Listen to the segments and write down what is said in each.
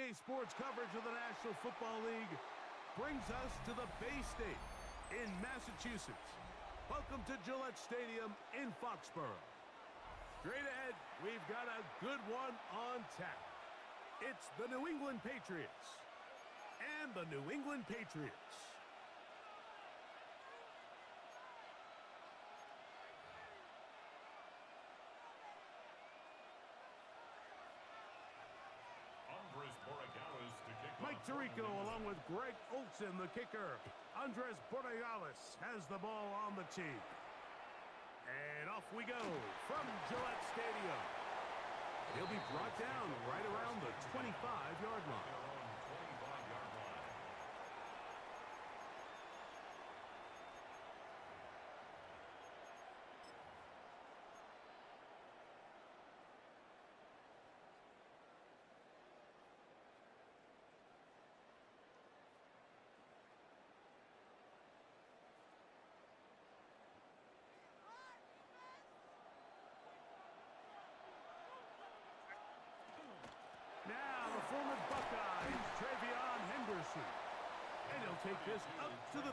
NBA sports coverage of the National Football League brings us to the Bay State in Massachusetts. Welcome to Gillette Stadium in Foxborough. Straight ahead, we've got a good one on tap. It's the New England Patriots and the New England Patriots. Mike Tirico along with Greg Olsen, the kicker. Andres Borregales has the ball on the tee. And off we go from Gillette Stadium. He'll be brought down right around the 25-yard line. Now the former Buckeye, Travion Henderson. And he'll take this up to the...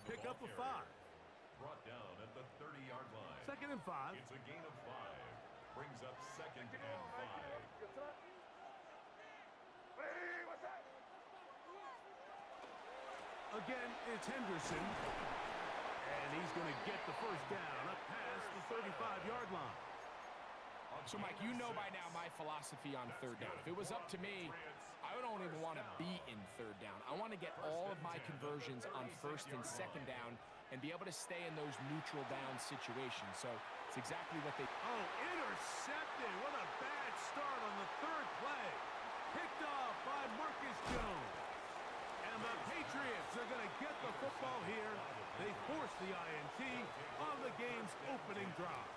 pick up a 5. Brought down at the 30-yard line. 2nd and 5. It's a gain of 5. Brings up 2nd and 5. Again, it's Henderson. And he's going to get the first down up past the 35-yard line. So, Mike, you know by now my philosophy on 3rd down. If it was up to me, I don't even want to be in 3rd down. I want to get all of my conversions on 1st and 2nd down and be able to stay in those neutral down situations. So it's exactly what they... Oh, intercepted. What a bad start on the 3rd play. Picked off by Marcus Jones. And the Patriots are going to get the football here. They force the INT on the game's opening drive.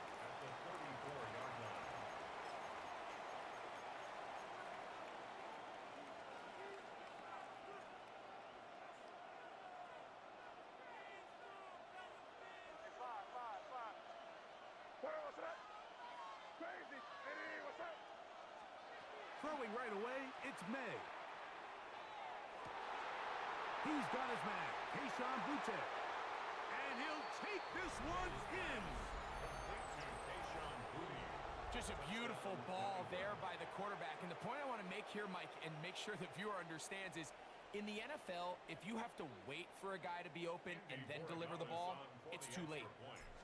Throwing right away, it's May. He's got his man, Keyshawn Boutte. And he'll take this one in. Just a beautiful ball there by the quarterback. And the point I want to make here, Mike, and make sure the viewer understands is, in the NFL, if you have to wait for a guy to be open and then deliver the ball, it's too late.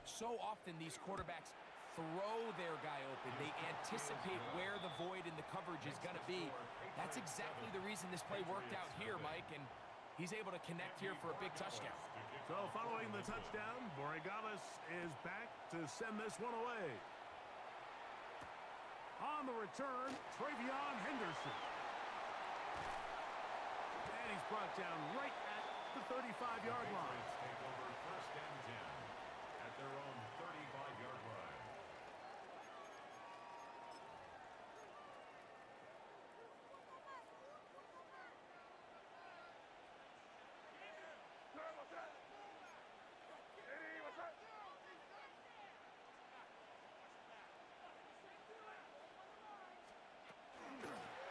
So often these quarterbacks throw their guy open. They anticipate where the void in the coverage is going to be. That's exactly the reason this play worked out here, Mike, and he's able to connect here for a big touchdown. So following the touchdown, Borregales is back to send this one away. On the return, Travion Henderson. And he's brought down right at the 35-yard line. Take over 1st and 10 at their own 35-yard line.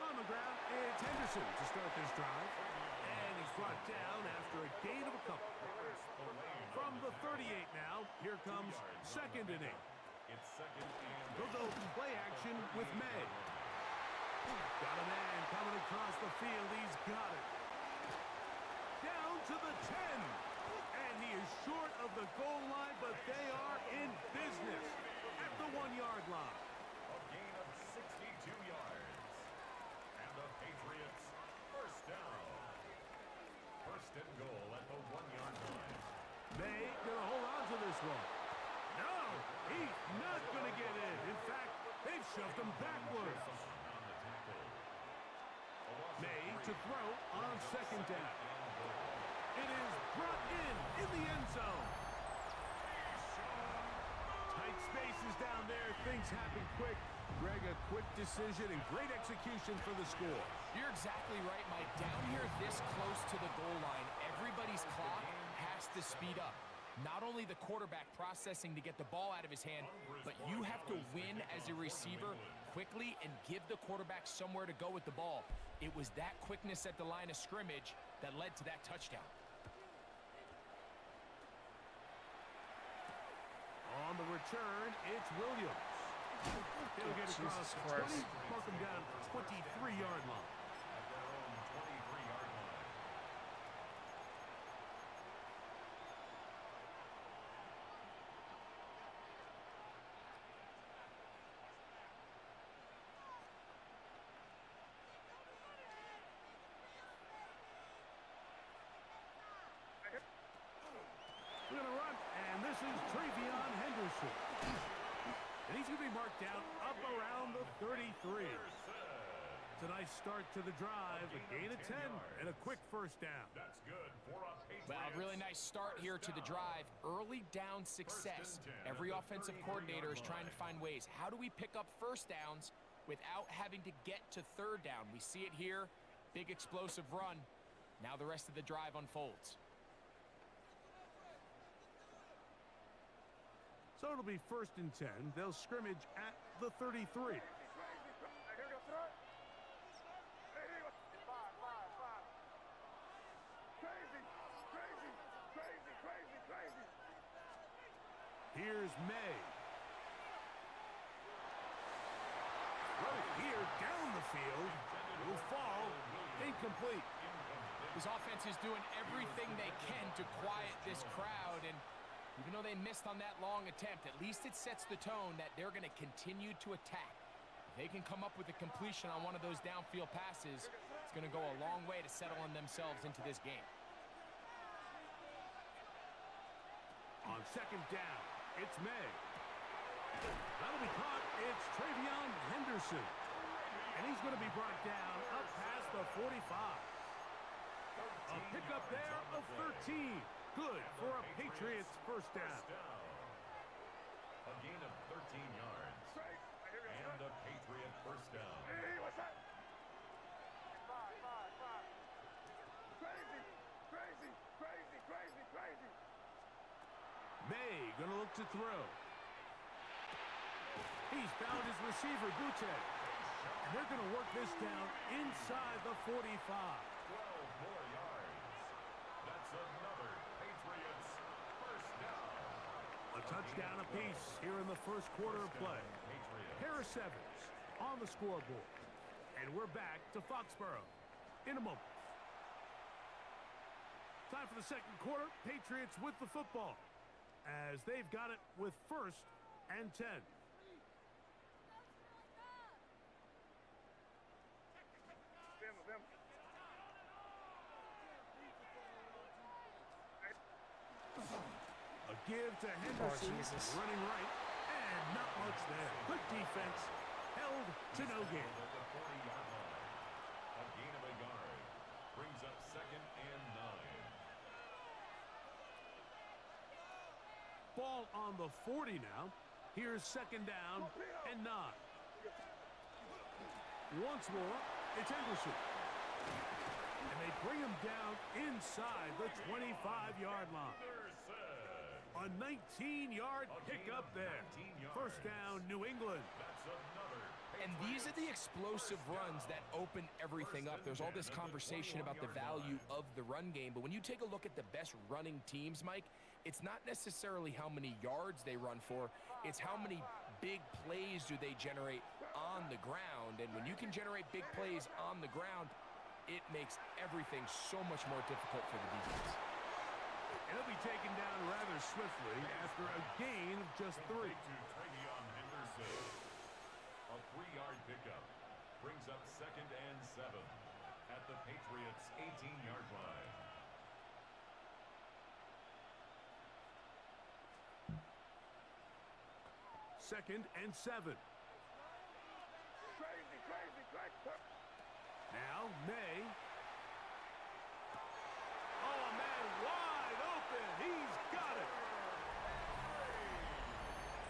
On the ground, it's Henderson to start this drive. And he's brought down after a gain of a couple. From the 38 now, here comes 2nd and 8. It's 2nd and... They'll go play action with May. Got a man coming across the field. He's got it. Down to the 10. And he is short of the goal line, but they are in business at the 1-yard line. A gain of 62 yards. And the Patriots first down. 1st and goal at the 1-yard line. May gonna hold on to this one. No, He's not going to get in. In fact, they've shoved him backwards. May to throw on second down. It is brought in the end zone. Tight spaces down there. Things happen quick. Greg, a quick decision and great execution for the score. You're exactly right, Mike. Down here this close to the goal line, everybody's clock has to speed up. Not only the quarterback processing to get the ball out of his hand, but you have to win as a receiver quickly and give the quarterback somewhere to go with the ball. It was that quickness at the line of scrimmage that led to that touchdown. On the return, it's Williams. He'll get across the 20, mark him down 23-yard line. At their own 23-yard line. We're going to run, and this is Travion Henderson. And he's going to be marked down up around the 33. It's a nice start to the drive, a gain of 10, and a quick first down. That's good for a Patriots. Well, a really nice start here to the drive. Early down success. Every offensive coordinator is trying to find ways. How do we pick up first downs without having to get to third down? We see it here. Big explosive run. Now the rest of the drive unfolds. So it'll be 1st and 10. They'll scrimmage at the 33. Here's May. Right here, down the field. Will fall. Incomplete. This offense is doing everything they can to quiet this crowd, and even though they missed on that long attempt, at least it sets the tone that they're going to continue to attack. If they can come up with a completion on one of those downfield passes, it's going to go a long way to settling themselves into this game. On second down, it's May. That'll be caught. It's Travion Henderson. And he's going to be brought down up past the 45. A pickup there of 13. Good for a Patriots first down. A gain of 13 yards. And a Patriot first down. May gonna look to throw. He's found his receiver, Butte. And they're gonna work this down inside the 45. 12 more yards. That's another Patriots first down. A touchdown apiece here in the first quarter of play. Harris Evans on the scoreboard. And we're back to Foxborough in a moment. Time for the second quarter. Patriots with the football, as they've got it with 1st and 10. A give to Henderson, running right, and not much there. Good defense, held to no gain. At the 40-yard line. A gain of a yard. Brings up 2nd and 9. Ball on the 40 now. Here's 2nd down and 9. Once more, it's Henderson. And they bring him down inside the 25-yard line. A 19-yard pickup there. First down, New England. That's another. And these are the explosive runs that open everything up. There's all this conversation about the value of the run game, but when you take a look at the best running teams, Mike, it's not necessarily how many yards they run for, it's how many big plays do they generate on the ground. And when you can generate big plays on the ground, it makes everything so much more difficult for the defense. And he'll be taken down rather swiftly after a gain of just 3. To Travion Henderson. A 3-yard pickup. Brings up 2nd and 7. At the Patriots' 18-yard line. 2nd and 7. Now, May. Oh, man, wide open. He's got it.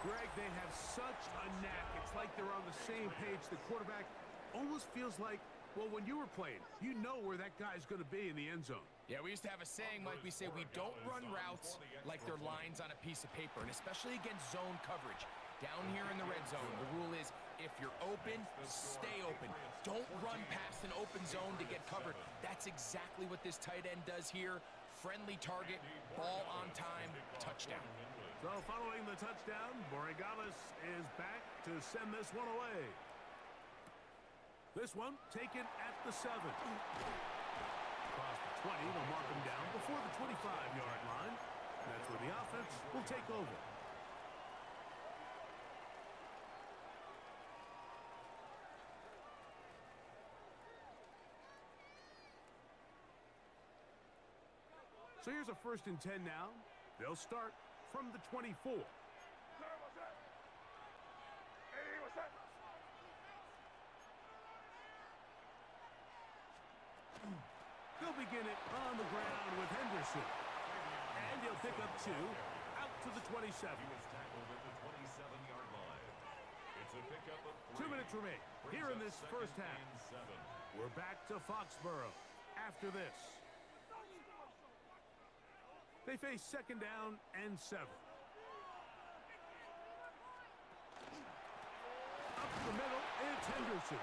Greg, they have such a knack. It's like they're on the same page. The quarterback almost feels like, well, when you were playing, you know where that guy's going to be in the end zone. Yeah, we used to have a saying, Mike. We say we don't run routes like they're lines on a piece of paper, and especially against zone coverage. Down here in the red zone, the rule is if you're open, stay open. Don't run past an open zone to get covered. That's exactly what this tight end does here. Friendly target, ball on time, touchdown. So following the touchdown, Borregales is back to send this one away. This one taken at the 7. Across the 20, they'll mark him down before the 25-yard line. That's where the offense will take over. So here's a 1st and 10 now. They'll start from the 24. They'll begin it on the ground with Henderson. And he'll pick up 2 out to the 27. He was tackled at the 27-yard line. It's a pickup of 3. 2 minutes remain here in this first half. We're back to Foxborough after this. They face 2nd down and 7. Up the middle, it's Henderson.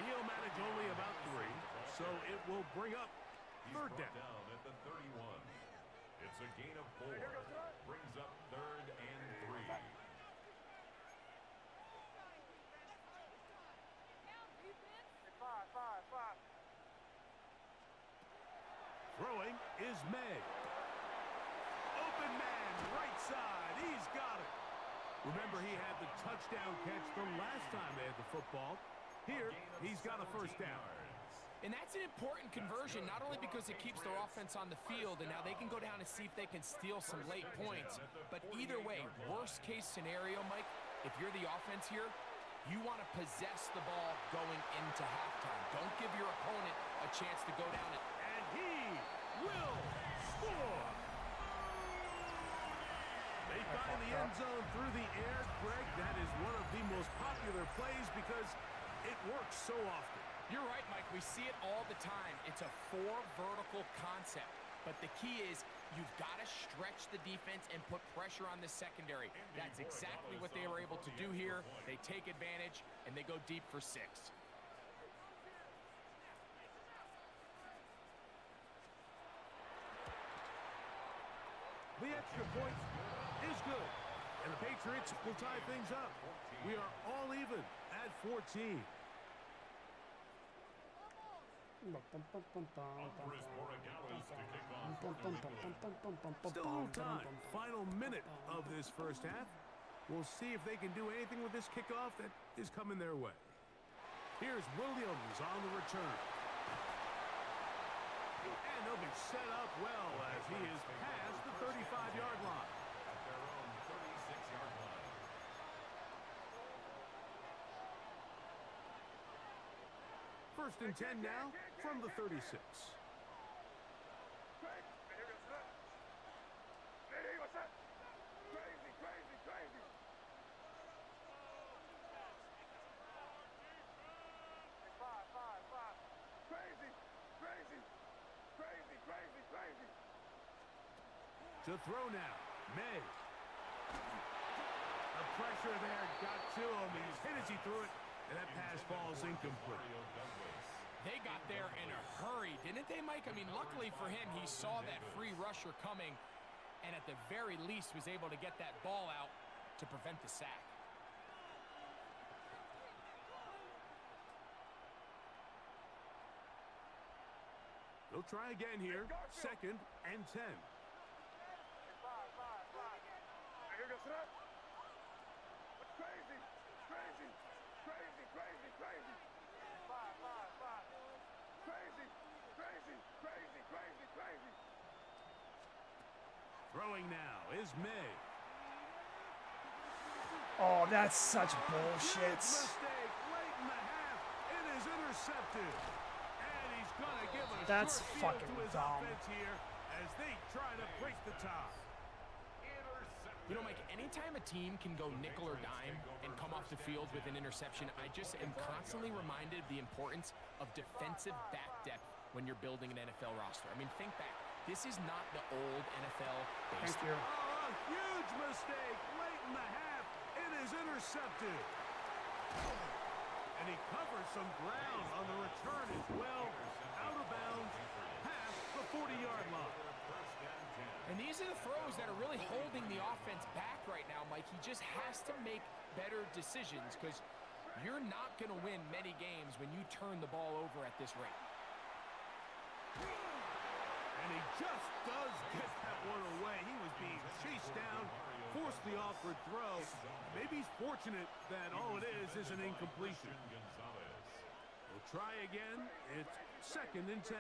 He'll manage only about 3, so it will bring up 3rd down. At the 31. It's a gain of 4. Brings up 3rd and 3. Throwing is May. Open man, right side. He's got it. Remember, he had the touchdown catch the last time they had the football. Here, he's got a 1st down. And that's an important conversion, not only because it keeps their offense on the field, and now they can go down and see if they can steal some late points. But either way, worst case scenario, Mike, if you're the offense here, you want to possess the ball going into halftime. Don't give your opponent a chance to go down and he will score. They find the end zone through the air, Greg. That is one of the most popular plays because it works so often. You're right, Mike. We see it all the time. It's a 4 vertical concept. But the key is you've got to stretch the defense and put pressure on the secondary. That's exactly what they were able to do here. They take advantage, and they go deep for 6. The extra point is good. And the Patriots will tie things up. We are all even at 14. Still a little time. Final minute of this first half. We'll see if they can do anything with this kickoff that is coming their way. Here's Williams on the return. And they'll be set up well as he is past the 35-yard line. At their own 36-yard line. First and 10 now from the 36. To throw now, May. The pressure there got to him. He's hit as he threw it, and that pass falls incomplete. They got there in a hurry, didn't they, Mike? I mean, luckily for him, he saw that free rusher coming, and at the very least was able to get that ball out to prevent the sack. They'll try again here. 2nd and 10. Throwing now is May. Oh, that's such Huge bullshit. mistake late in the half. It is intercepted. And he's going to give a That's short field fucking to his dumb. offense here as they try to break the tie. You know, Mike, anytime a team can go nickel or dime and come off the field with an interception, I just am constantly reminded of the importance of defensive back depth when you're building an NFL roster. I mean, think back. This is not the old NFL base. Thank you. Oh, a huge mistake late in the half. It is intercepted. And he covers some ground on the return as well. Out of bounds, past the 40-yard line. And these are the throws that are really holding the offense back right now, Mike. He just has to make better decisions because you're not going to win many games when you turn the ball over at this rate. And he just does get that one away. He was being chased down, forced the awkward throw. Maybe he's fortunate that all it is an incompletion. We'll try again. It's 2nd and 10.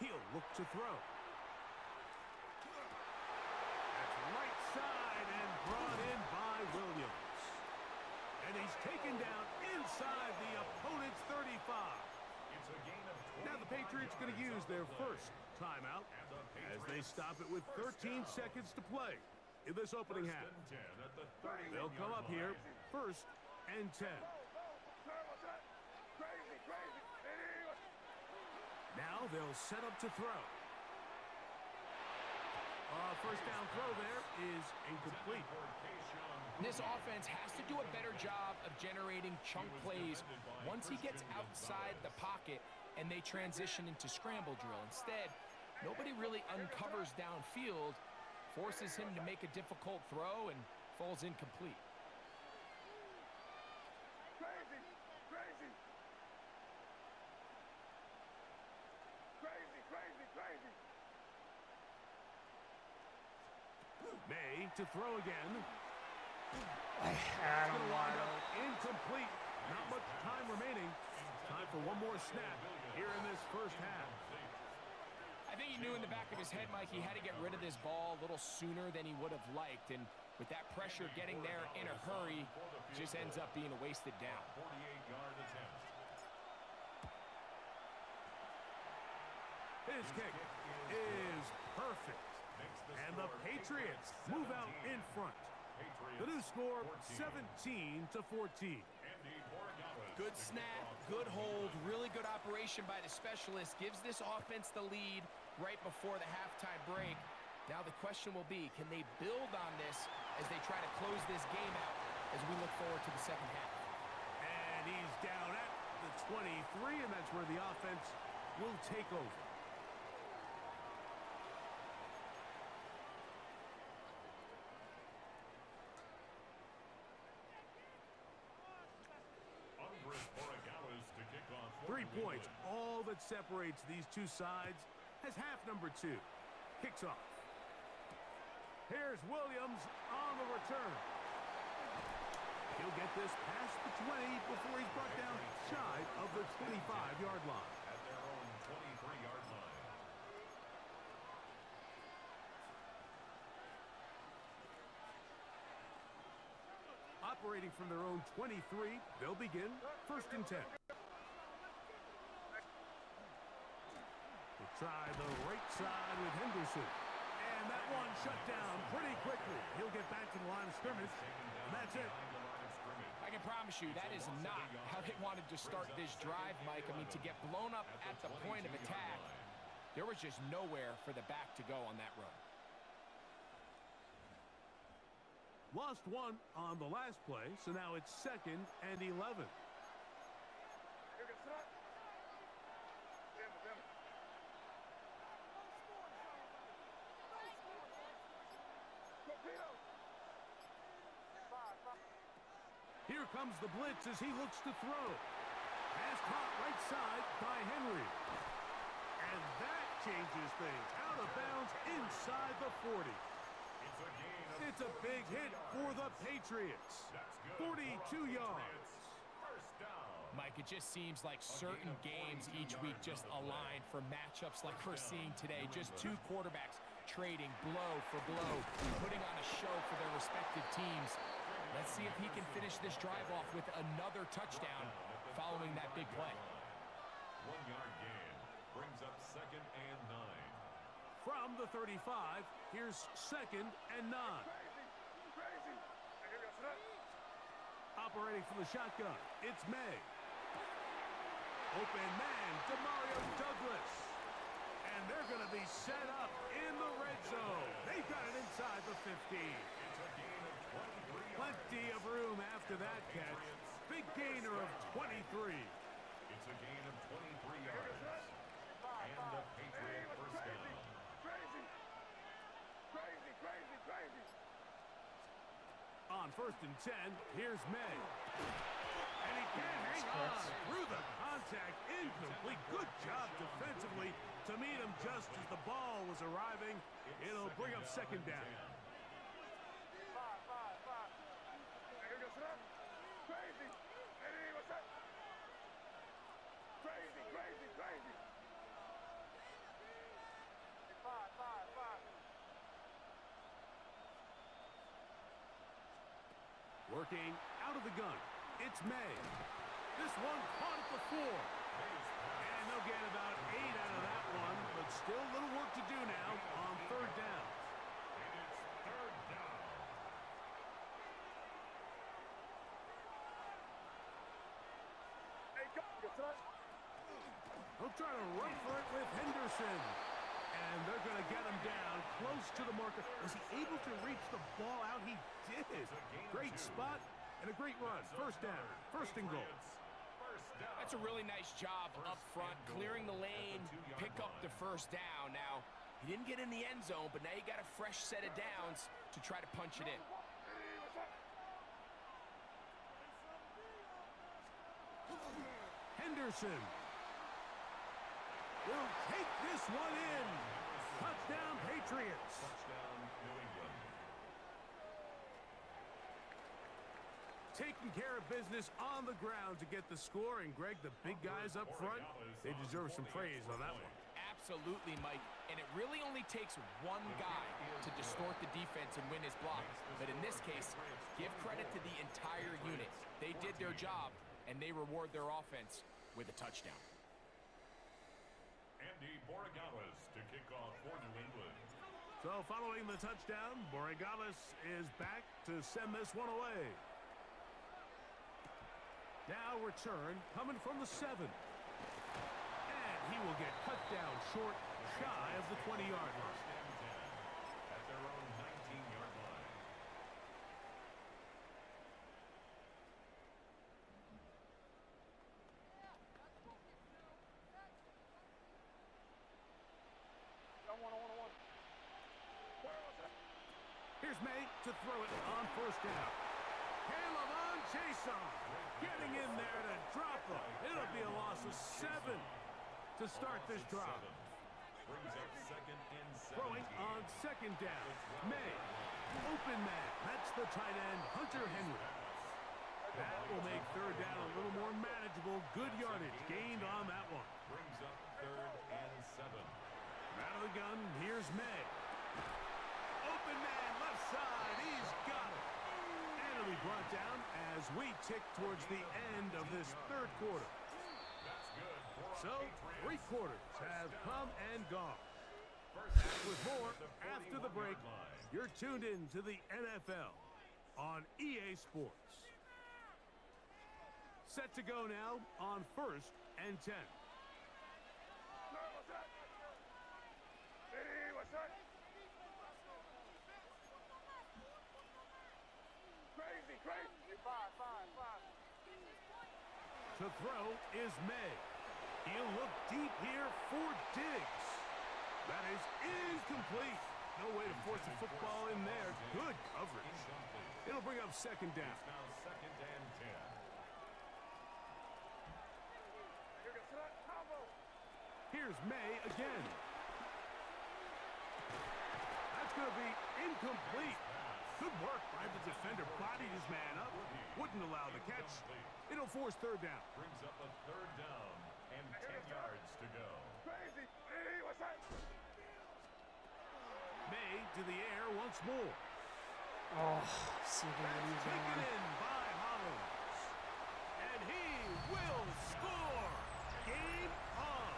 He'll look to throw. That's right side and brought in by Williams. And he's taken down inside the opponent's 35. Now the Patriots going to use their first timeout as they stop it with 13 seconds to play in this opening half. They'll come up here, 1st and 10. Now they'll set up to throw. First down throw there is incomplete. This offense has to do a better job of generating chunk plays once he gets outside the pocket and they transition into scramble drill. Instead, nobody really uncovers downfield, forces him to make a difficult throw, and falls incomplete. May to throw again. I had him wide open. Incomplete. Not much time remaining. Time for one more snap here in this first half. I think he knew in the back of his head, Mike, he had to get rid of this ball a little sooner than he would have liked. And with that pressure getting there in a hurry, just ends up being a wasted down. His kick is perfect. And the Patriots move out in front. The new score, 17-14. Good snap, good hold, really good operation by the specialist. Gives this offense the lead right before the halftime break. Now the question will be, can they build on this as they try to close this game out as we look forward to the second half? And he's down at the 23, and that's where the offense will take over. Points, all that separates these two sides as half number 2 kicks off. Here's Williams on the return. He'll get this past the 20 before he's brought down shy of the 25-yard line. At their own 23-yard line. Operating from their own 23, they'll begin 1st and 10. Try the right side with Henderson. And that one shut down pretty quickly. He'll get back to the line of scrimmage. And that's it. I can promise you that is not how they wanted to start this drive, Mike. I mean, to get blown up at the point of attack, there was just nowhere for the back to go on that run. Lost one on the last play, so now it's 2nd and 11. Here comes the blitz as he looks to throw. Pass caught right side by Henry. And that changes things. Out of bounds inside the 40. It's a big hit for the Patriots. 42 yards. First down. Mike, it just seems like certain games each week just align for matchups like we're seeing today. Just two quarterbacks trading blow for blow, putting on a show for their respective teams. Let's see if he can finish this drive off with another touchdown following that big play. 1 yard gain brings up 2nd and 9. From the 35, here's 2nd and 9. Operating from the shotgun, it's May. Open man, Demario Douglas. And they're going to be set up in the red zone. They've got it inside the 15. It's a gain of 23 yards. Plenty of room after that catch. Big gainer of 23. It's a gain of 23 yards. And the Patriot first down. On 1st and 10, here's May. And he can't hang on through the contact. Incomplete. Good job defensively to meet him just as the ball was arriving. It'll bring up 2nd down. Working out of the gun, it's May. This one caught at the 4. And they'll get about 8 out of that one, but still a little work to do now on 3rd down. And it's 3rd down. He'll try to run for it with Henderson. And they're going to get him down close to the marker. Was he able to reach the ball out? He did. Great spot and a great run. 1st down. 1st and goal. That's a really nice job up front, clearing the lane, pick up the 1st down. Now, he didn't get in the end zone, but now you got a fresh set of downs to try to punch it in. Henderson will take this one in. Touchdown, Patriots. Touchdown, New England. Taking care of business on the ground to get the score. And, Greg, the big guys up front, they deserve some praise on that one. Absolutely, Mike. And it really only takes one guy to distort the defense and win his block. But in this case, give credit to the entire unit. They did their job, and they reward their offense with a touchdown. Andy Borregales to kick off for New England. So following the touchdown, Borregales is back to send this one away. Now return coming from the 7. And he will get cut down short, shy of the 20-yard line. First and 10 at their own 19-yard line. Here's May to throw it on 1st down. Caleb Jason getting in there to drop him. It'll be a loss of 7 to start this drive. Brings up 2nd and 7. Throwing on 2nd down. May. Open man. That's the tight end, Hunter Henry. That will make 3rd down a little more manageable. Good yardage gained on that one. Brings up 3rd and 7. Out of the gun, here's May. Open man, left side. He's got it. And it'll be brought down as we tick towards the end of this 3rd quarter. That's good for a So, Patriots. 3 quarters have come and gone. First Back with more at the after the break. 41-yard line. You're tuned in to the NFL on EA Sports. Set to go now on 1st and 10. To throw is May. He'll look deep here for Diggs. That is incomplete. No way to force the football in there. Good coverage. Incomplete. It'll bring up 2nd down. It's now 2nd and 10. Here's May again. That's going to be incomplete. Could work by the defender. Bodied his man up. Wouldn't allow the catch. It'll force third down. Brings up a third down and 10 yards to go. May to the air once more. Oh, see that he's Taken on. in by Hollins. And he will score. Game on.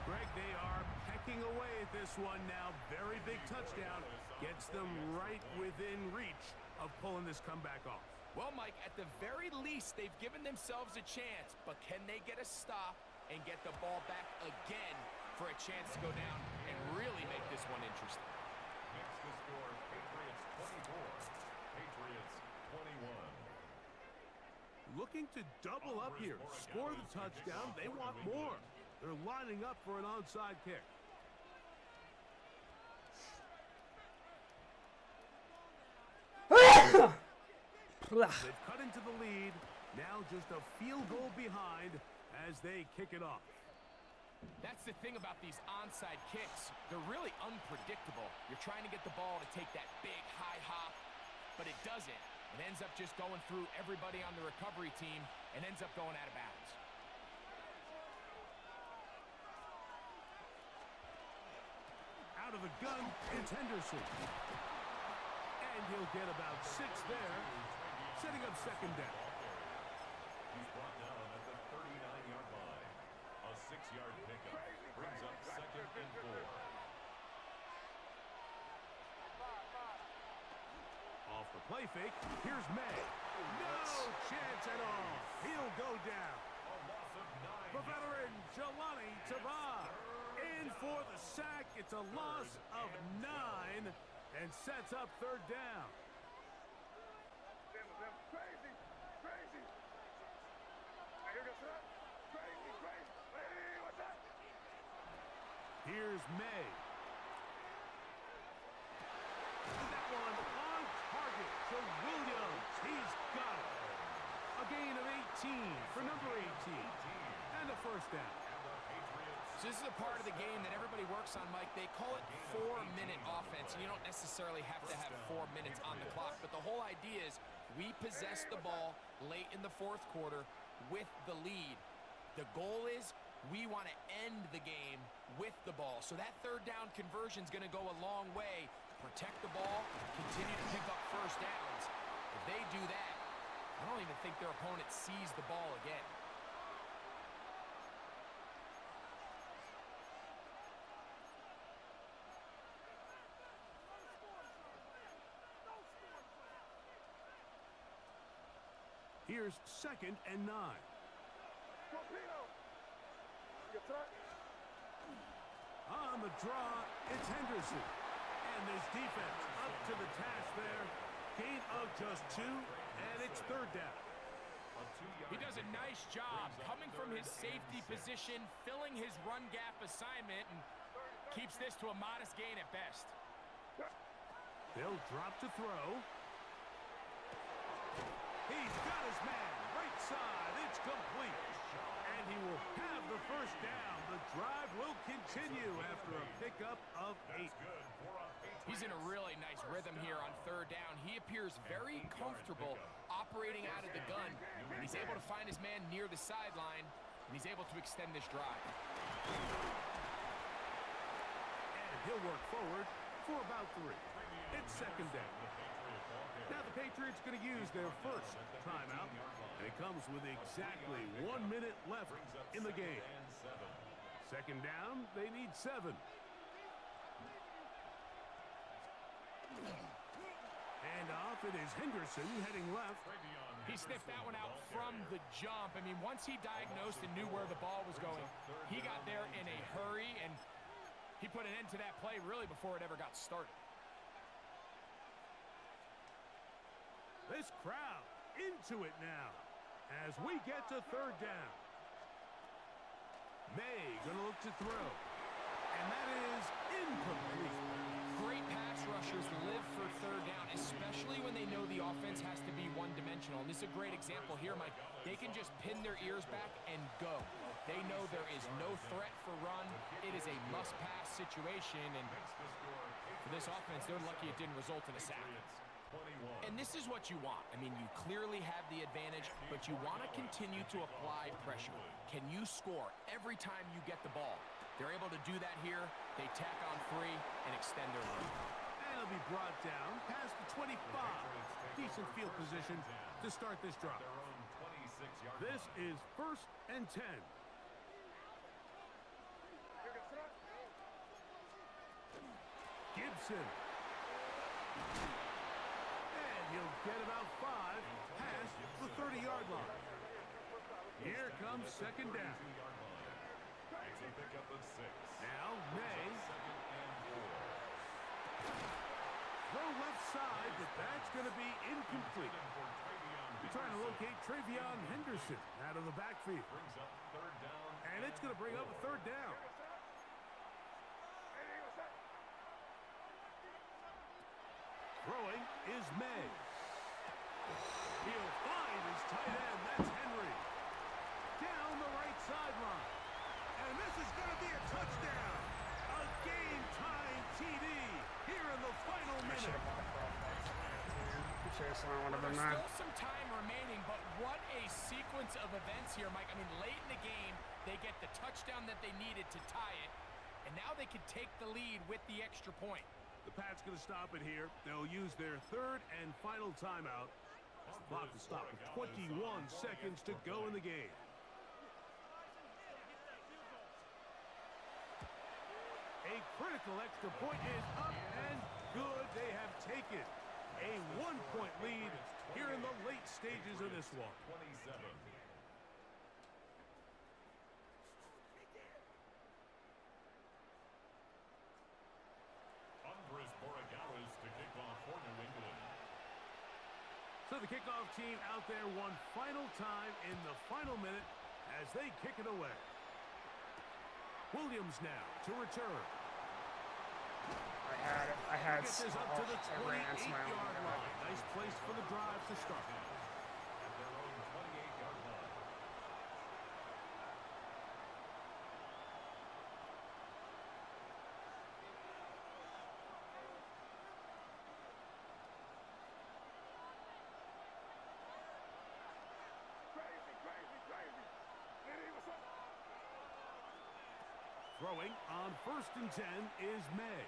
Greg, they are pecking away at this one now. Very big touchdown. Gets them right within reach of pulling this comeback off. Well, Mike, at the very least, they've given themselves a chance, but can they get a stop and get the ball back again for a chance to go down and really make this one interesting? Next to score, Patriots 24, Patriots 21. Looking to double up here. Score the touchdown. They want more. They're lining up for an onside kick. They've cut into the lead. Now just a field goal behind as they kick it off. That's the thing about these onside kicks. They're really unpredictable. You're trying to get the ball to take that big high hop, but it doesn't. It ends up just going through everybody on the recovery team and ends up going out of bounds. Out of the gun, it's Henderson. And he'll get about 6 there, setting up second down. He's brought down at the 39-yard line. A 6-yard pickup brings up second and 4. Off the play fake, here's May. No chance at all. He'll go down. A loss of 9. The veteran, Jelani Tavai. In for the sack. It's a loss of 9 and sets up third down. Here's May. That one on target to Williams. He's got it. A gain of 18 for number 18. And a first down. So this is a part of the game that everybody works on, Mike. They call it 4-minute offense. You don't necessarily have to have 4 minutes on the clock, but the whole idea is we possess the ball late in the fourth quarter with the lead. The goal is we want to end the game with the ball. So that third down conversion is going to go a long way. Protect the ball, continue to pick up first downs. If they do that, I don't even think their opponent sees the ball again. Here's second and 9. On the draw, it's Henderson. And this defense up to the task there. Gain of just 2, and it's third down. He does a nice job coming from his safety position, filling his run gap assignment, and keeps this to a modest gain at best. They'll drop to throw. He's got his man. Right side. It's complete. And he will have the first down. The drive will continue after a pickup of 8. He's in a really nice rhythm here on third down. He appears very comfortable operating out of the gun. And he's able to find his man near the sideline, and he's able to extend this drive. And he'll work forward for about 3. It's second down. Now the Patriots going to use their first timeout. And it comes with exactly 1 minute left in the game. Second down, they need 7. And off it is Henderson heading left. He sniffed that one out from the jump. I mean, once he diagnosed and knew where the ball was going, he got there in a hurry, and he put an end to that play really before it ever got started. This crowd into it now as we get to third down. May gonna look to throw. And that is incomplete. Great pass rushers live for third down, especially when they know the offense has to be one-dimensional. And this is a great example here, Mike. They can just pin their ears back and go. They know there is no threat for run. It is a must-pass situation, and For this offense, they're lucky it didn't result in a sack. And this is what you want. I mean, you clearly have the advantage, but you want to continue to apply pressure. Can you score every time you get the ball? They're able to do that here. They tack on 3 and extend their lead. And it'll be brought down past the 25. Decent field position to start this drive. This is 1st and 10. Gibson. And he'll get about 5 past the 30-yard line. Here comes 2nd down. Now, May. Throw left side, but that's going to be incomplete. Trying to locate Travion Henderson out of the backfield. And it's going to bring up a 3rd down. Throwing is May. He'll find his tight end. That's Henry. Down the right sideline. And this is going to be a touchdown. A game-time TD here in the final minute. There's still some time remaining, but what a sequence of events here, Mike. I mean, late in the game, they get the touchdown that they needed to tie it, and now they can take the lead with the extra point. The Pats going to stop it here. They'll use their 3rd and final timeout. The clock will stop with 21 seconds to go in the game. A critical extra point is up and good. They have taken a 1-point lead here in the late stages of this one. So the kickoff team out there one final time in the final minute as they kick it away. Williams now to return. I had Gets this up to the 28-yard line. Nice place for the drive to start. Throwing on 1st and 10 is May.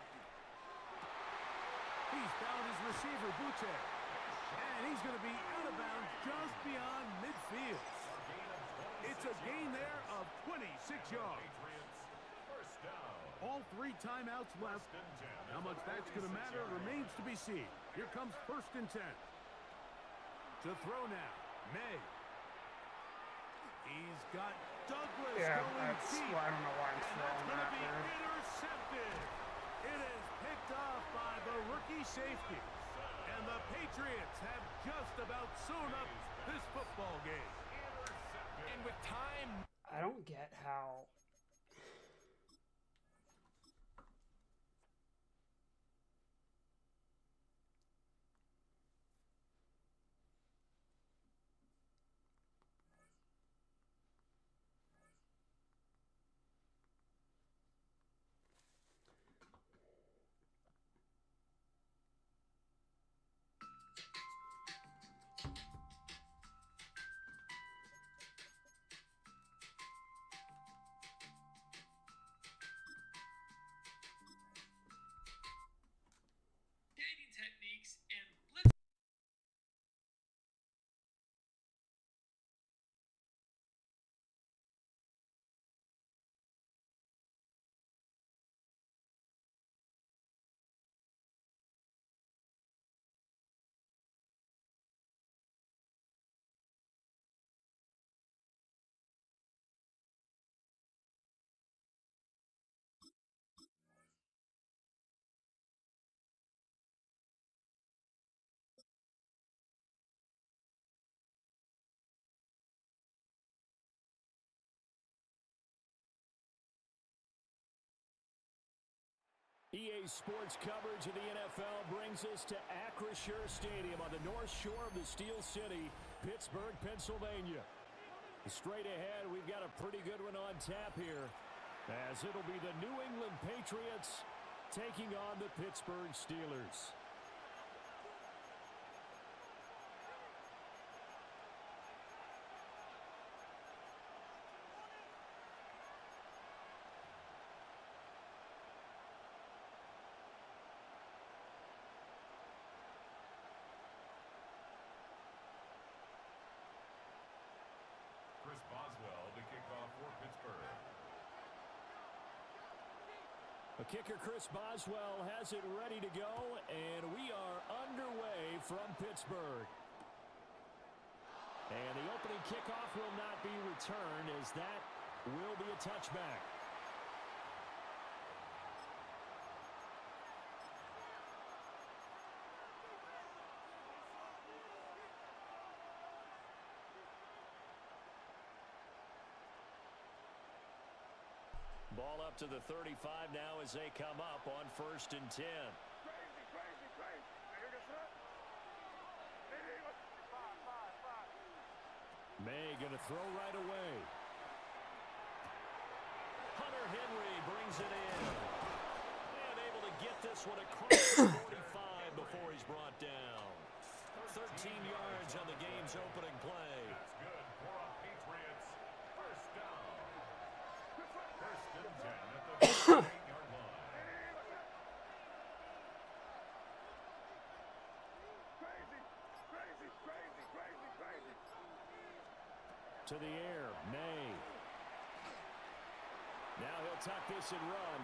He's found his receiver, Butte. And he's going to be out of bounds just beyond midfield. It's a gain there of 26 yards. All 3 timeouts left. How much that's going to matter remains to be seen. Here comes 1st and 10. To throw now, May. He's got Douglas going deep. I don't know why I'm throwing Going that to be there. intercepted. It is picked off by the rookie safety. And the Patriots have just about sewn up this football game. And with time... I don't get how... techniques and blitz. EA Sports coverage of the NFL brings us to Acrisure Stadium on the north shore of the Steel City, Pittsburgh, Pennsylvania. Straight ahead, we've got a pretty good one on tap here, as it'll be the New England Patriots taking on the Pittsburgh Steelers. Chris Boswell to kick off for Pittsburgh. The kicker, Chris Boswell, has it ready to go, and we are underway from Pittsburgh. And the opening kickoff will not be returned, as that will be a touchback. Ball up to the 35 now as they come up on 1st and 10. May going to throw right away. Hunter Henry brings it in. And able to get this one across the 45 before he's brought down. 13 yards on the game's opening play. That's good for a Patriots first down. 1st and 10 at the 8-yard line. To the air, May. Now he'll tuck this and run.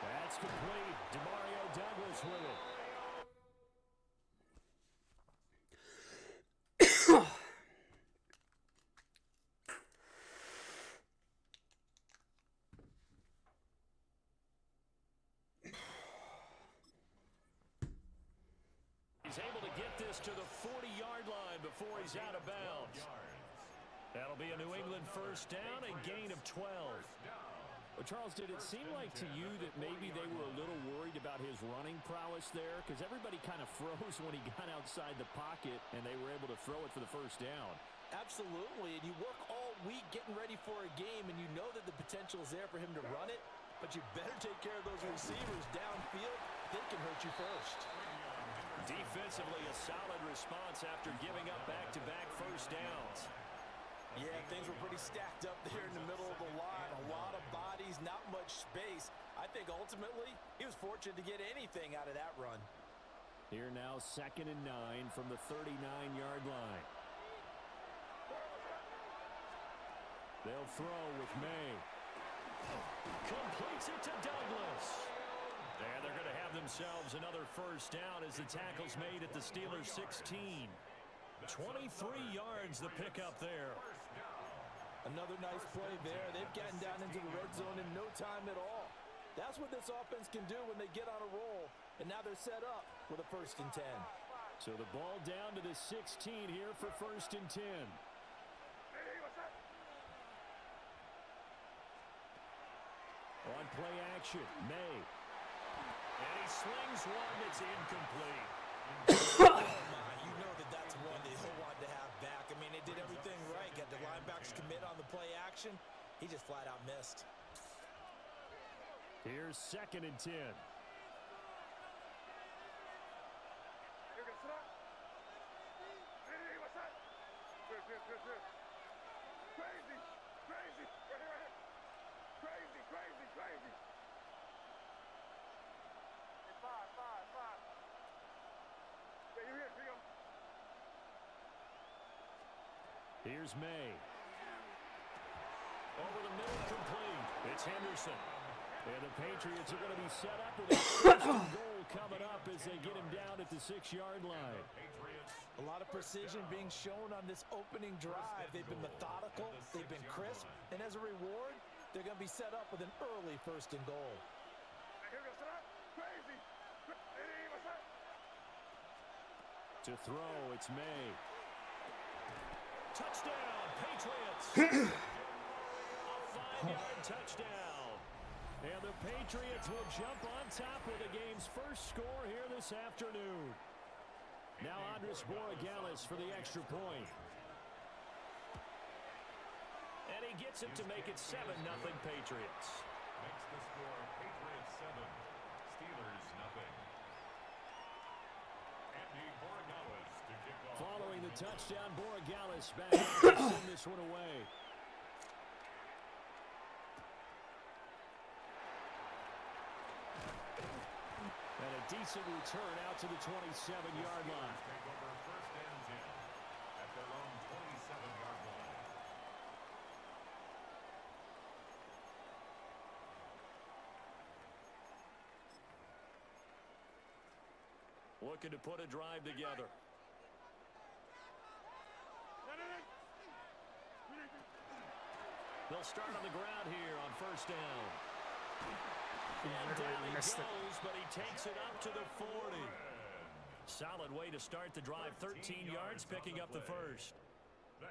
That's complete. Demario Douglas with it. He's able to get this to the 40-yard line before he's out of bounds. That'll be a New England first down, a gain of 12. Well, Charles, did it seem like to you that maybe they were a little worried about his running prowess there? Because everybody kind of froze when he got outside the pocket, and they were able to throw it for the first down. Absolutely, and you work all week getting ready for a game, and you know that the potential is there for him to run it, but you better take care of those receivers downfield. They can hurt you first. Defensively, a solid response after giving up back-to-back first downs. Yeah, things were pretty stacked up there in the middle of the line. A lot of bodies, not much space. I think ultimately he was fortunate to get anything out of that run. Here now, 2nd and 9 from the 39-yard line. They'll throw with May. Completes it to Douglas. And they're going to have themselves another first down as the tackle's made at the Steelers' 16. 23 yards the pickup there. Another nice play there. They've gotten down into the red zone in no time at all. That's what this offense can do when they get on a roll. And now they're set up with a 1st and 10. So the ball down to the 16 here for 1st and 10. On play action, May. And he slings one that's incomplete. You know that's one that he'll want to have back. I mean, they did everything right. Got the linebackers commit on the play action. He just flat out missed. Here's 2nd and 10. Here's May. Over the middle, complete. It's Henderson. And the Patriots are going to be set up with a 1st and goal coming up as they get him down at the 6-yard line. A lot of precision being shown on this opening drive. They've been methodical. They've been crisp. And as a reward, they're going to be set up with an early 1st and goal. To throw, it's May. Touchdown, Patriots! A 5-yard touchdown. And the Patriots will jump on top with the game's first score here this afternoon. Now Andres Borregales for the extra point. And he gets it to make it 7-0 Patriots. Makes the score Patriots 7, touchdown, Borregales back out to send this one away. And a decent return out to the 27-yard line. Take over first and 10 at their own 27-yard line. Looking to put a drive together. They'll start on the ground here on first down. And down he goes, but he takes it up to the 40. Solid way to start the drive. 13 yards, picking up the first.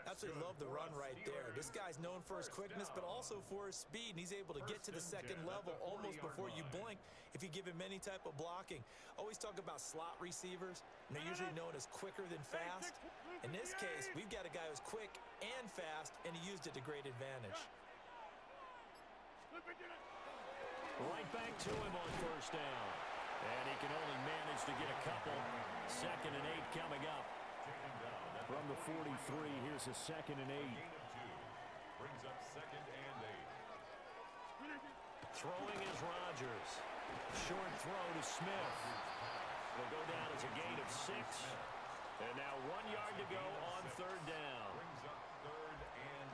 Absolutely love the run right there. This guy's known for his quickness, but also for his speed, and he's able to get to the second level almost before you blink if you give him any type of blocking. Always talk about slot receivers, and they're usually known as quicker than fast. In this case, we've got a guy who's quick and fast, and he used it to great advantage. Right back to him on first down. And he can only manage to get a couple. 2nd and 8 coming up. From the 43, here's a 2nd and 8. Brings up 2nd and 8. Throwing is Rodgers. Short throw to Smith. Will go down as a gain of 6. And now 1 yard to go on 3rd down. Brings up 3rd and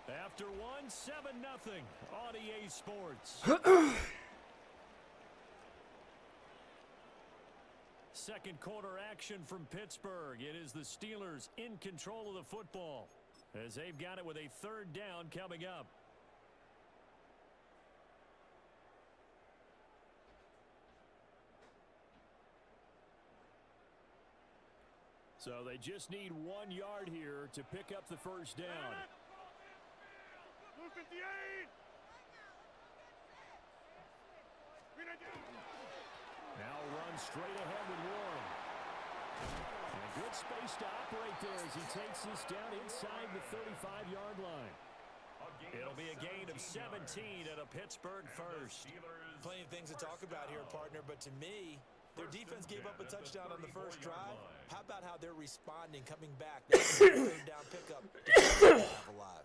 1. After one, 7-0 on EA Sports. Second quarter action from Pittsburgh. It is the Steelers in control of the football as they've got it with a 3rd down coming up. So they just need 1 yard here to pick up the first down. Now run straight ahead with Warren. And a good space to operate there as he takes this down inside the 35-yard line. It'll be a gain of 17 at a Pittsburgh first. Plenty of things to talk about here, partner, but to me, their defense gave up a touchdown on the first drive. How about how they're responding, coming back? That's a 3rd down pickup to keep them alive.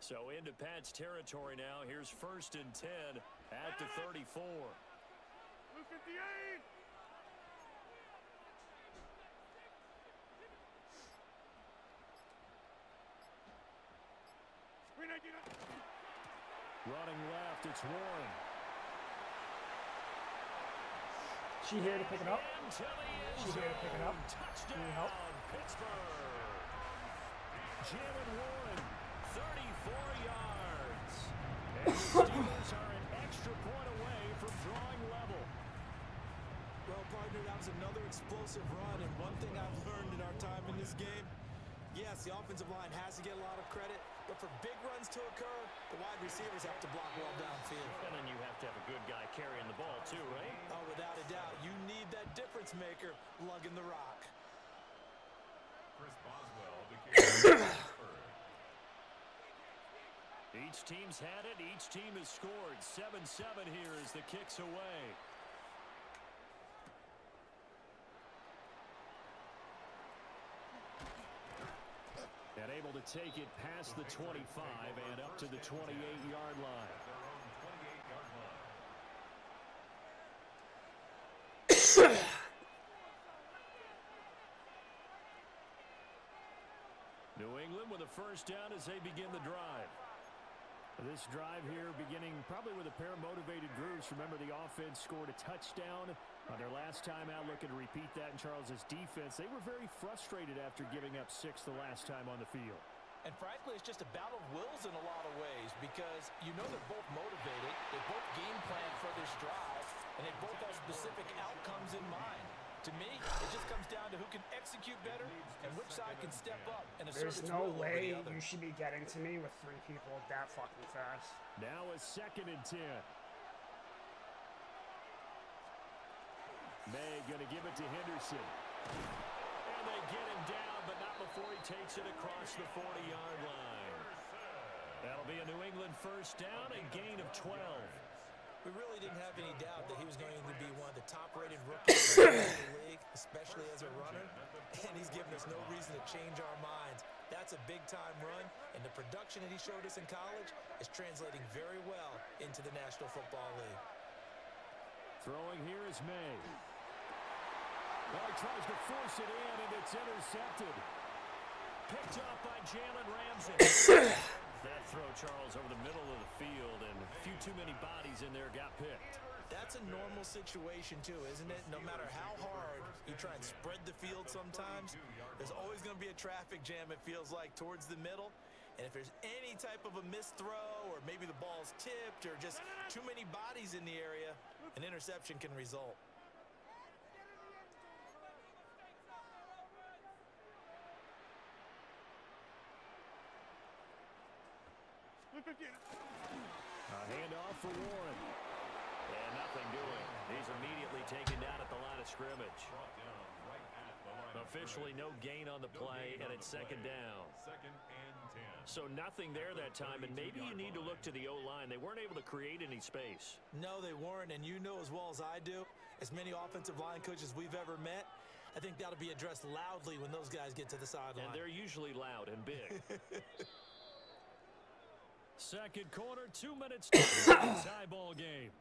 So into Pat's territory now. Here's 1st and 10 at the 34. Running left, it's Warren. She here to pick it up. She's here to pick it up. Can you help? Pittsburgh. Jalen Warren, 34 yards. And the Steelers are an extra point away from drawing level. Well, partner, that was another explosive run, and one thing I've learned in our time in this game, yes, the offensive line has to get a lot of credit, but for big runs to occur, the wide receivers have to block well downfield. And then you have to have a good guy carrying the ball too, right? Oh, without a doubt. You need that difference maker lugging the rock. Chris Boswell, the kicker. Each team's had it. Each team has scored. 7-7 here as the kick's away. And able to take it past the 25 and up to the 28-yard line. New England with a first down as they begin the drive. This drive here beginning probably with a pair of motivated groups. Remember, the offense scored a touchdown on their last time out. Looking to repeat that in Charles's defense. They were very frustrated after giving up 6 the last time on the field. And frankly, it's just a battle of wills in a lot of ways because you know they're both motivated, they both game plan for this drive, and they both have specific outcomes in mind. To me, it just comes down to who can execute better and which side can step up and assert There's its no will over way the other. you should be getting to me with 3 people that fucking fast. Now a 2nd and 10. May going to give it to Henderson. And they get him down, but not before he takes it across the 40-yard line. That'll be a New England first down, a gain of 12. We really didn't have any doubt that he was going to be one of the top-rated rookies in the league, especially as a runner, and he's given us no reason to change our minds. That's a big-time run, and the production that he showed us in college is translating very well into the National Football League. Throwing here is May. Well, he tries to force it in, and it's intercepted. Picked off by Jalen Ramsey. That throw, Charles, over the middle of the field, and a few too many bodies in there got picked. That's a normal situation, too, isn't it? No matter how hard you try and spread the field sometimes, there's always going to be a traffic jam, it feels like, towards the middle. And if there's any type of a missed throw, or maybe the ball's tipped, or just too many bodies in the area, an interception can result. A handoff for Warren. And nothing doing. He's immediately taken down at the line of scrimmage. Officially no gain on the play, and it's second down. So nothing there that time, and maybe you need to look to the O-line. They weren't able to create any space. No, they weren't, and you know as well as I do, as many offensive line coaches we've ever met, I think that'll be addressed loudly when those guys get to the sideline. And they're usually loud and big. Second quarter, 2 minutes to tie ball game.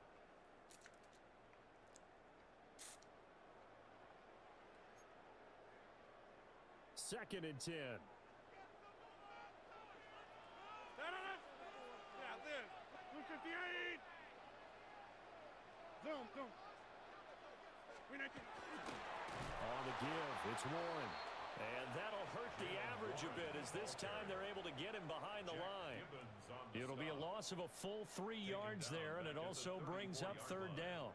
Second and 10. On the give, it's Warren. And that'll hurt the average a bit as this time they're able to get him behind the line. It'll be a loss of a full 3 yards there, and it also brings up third down.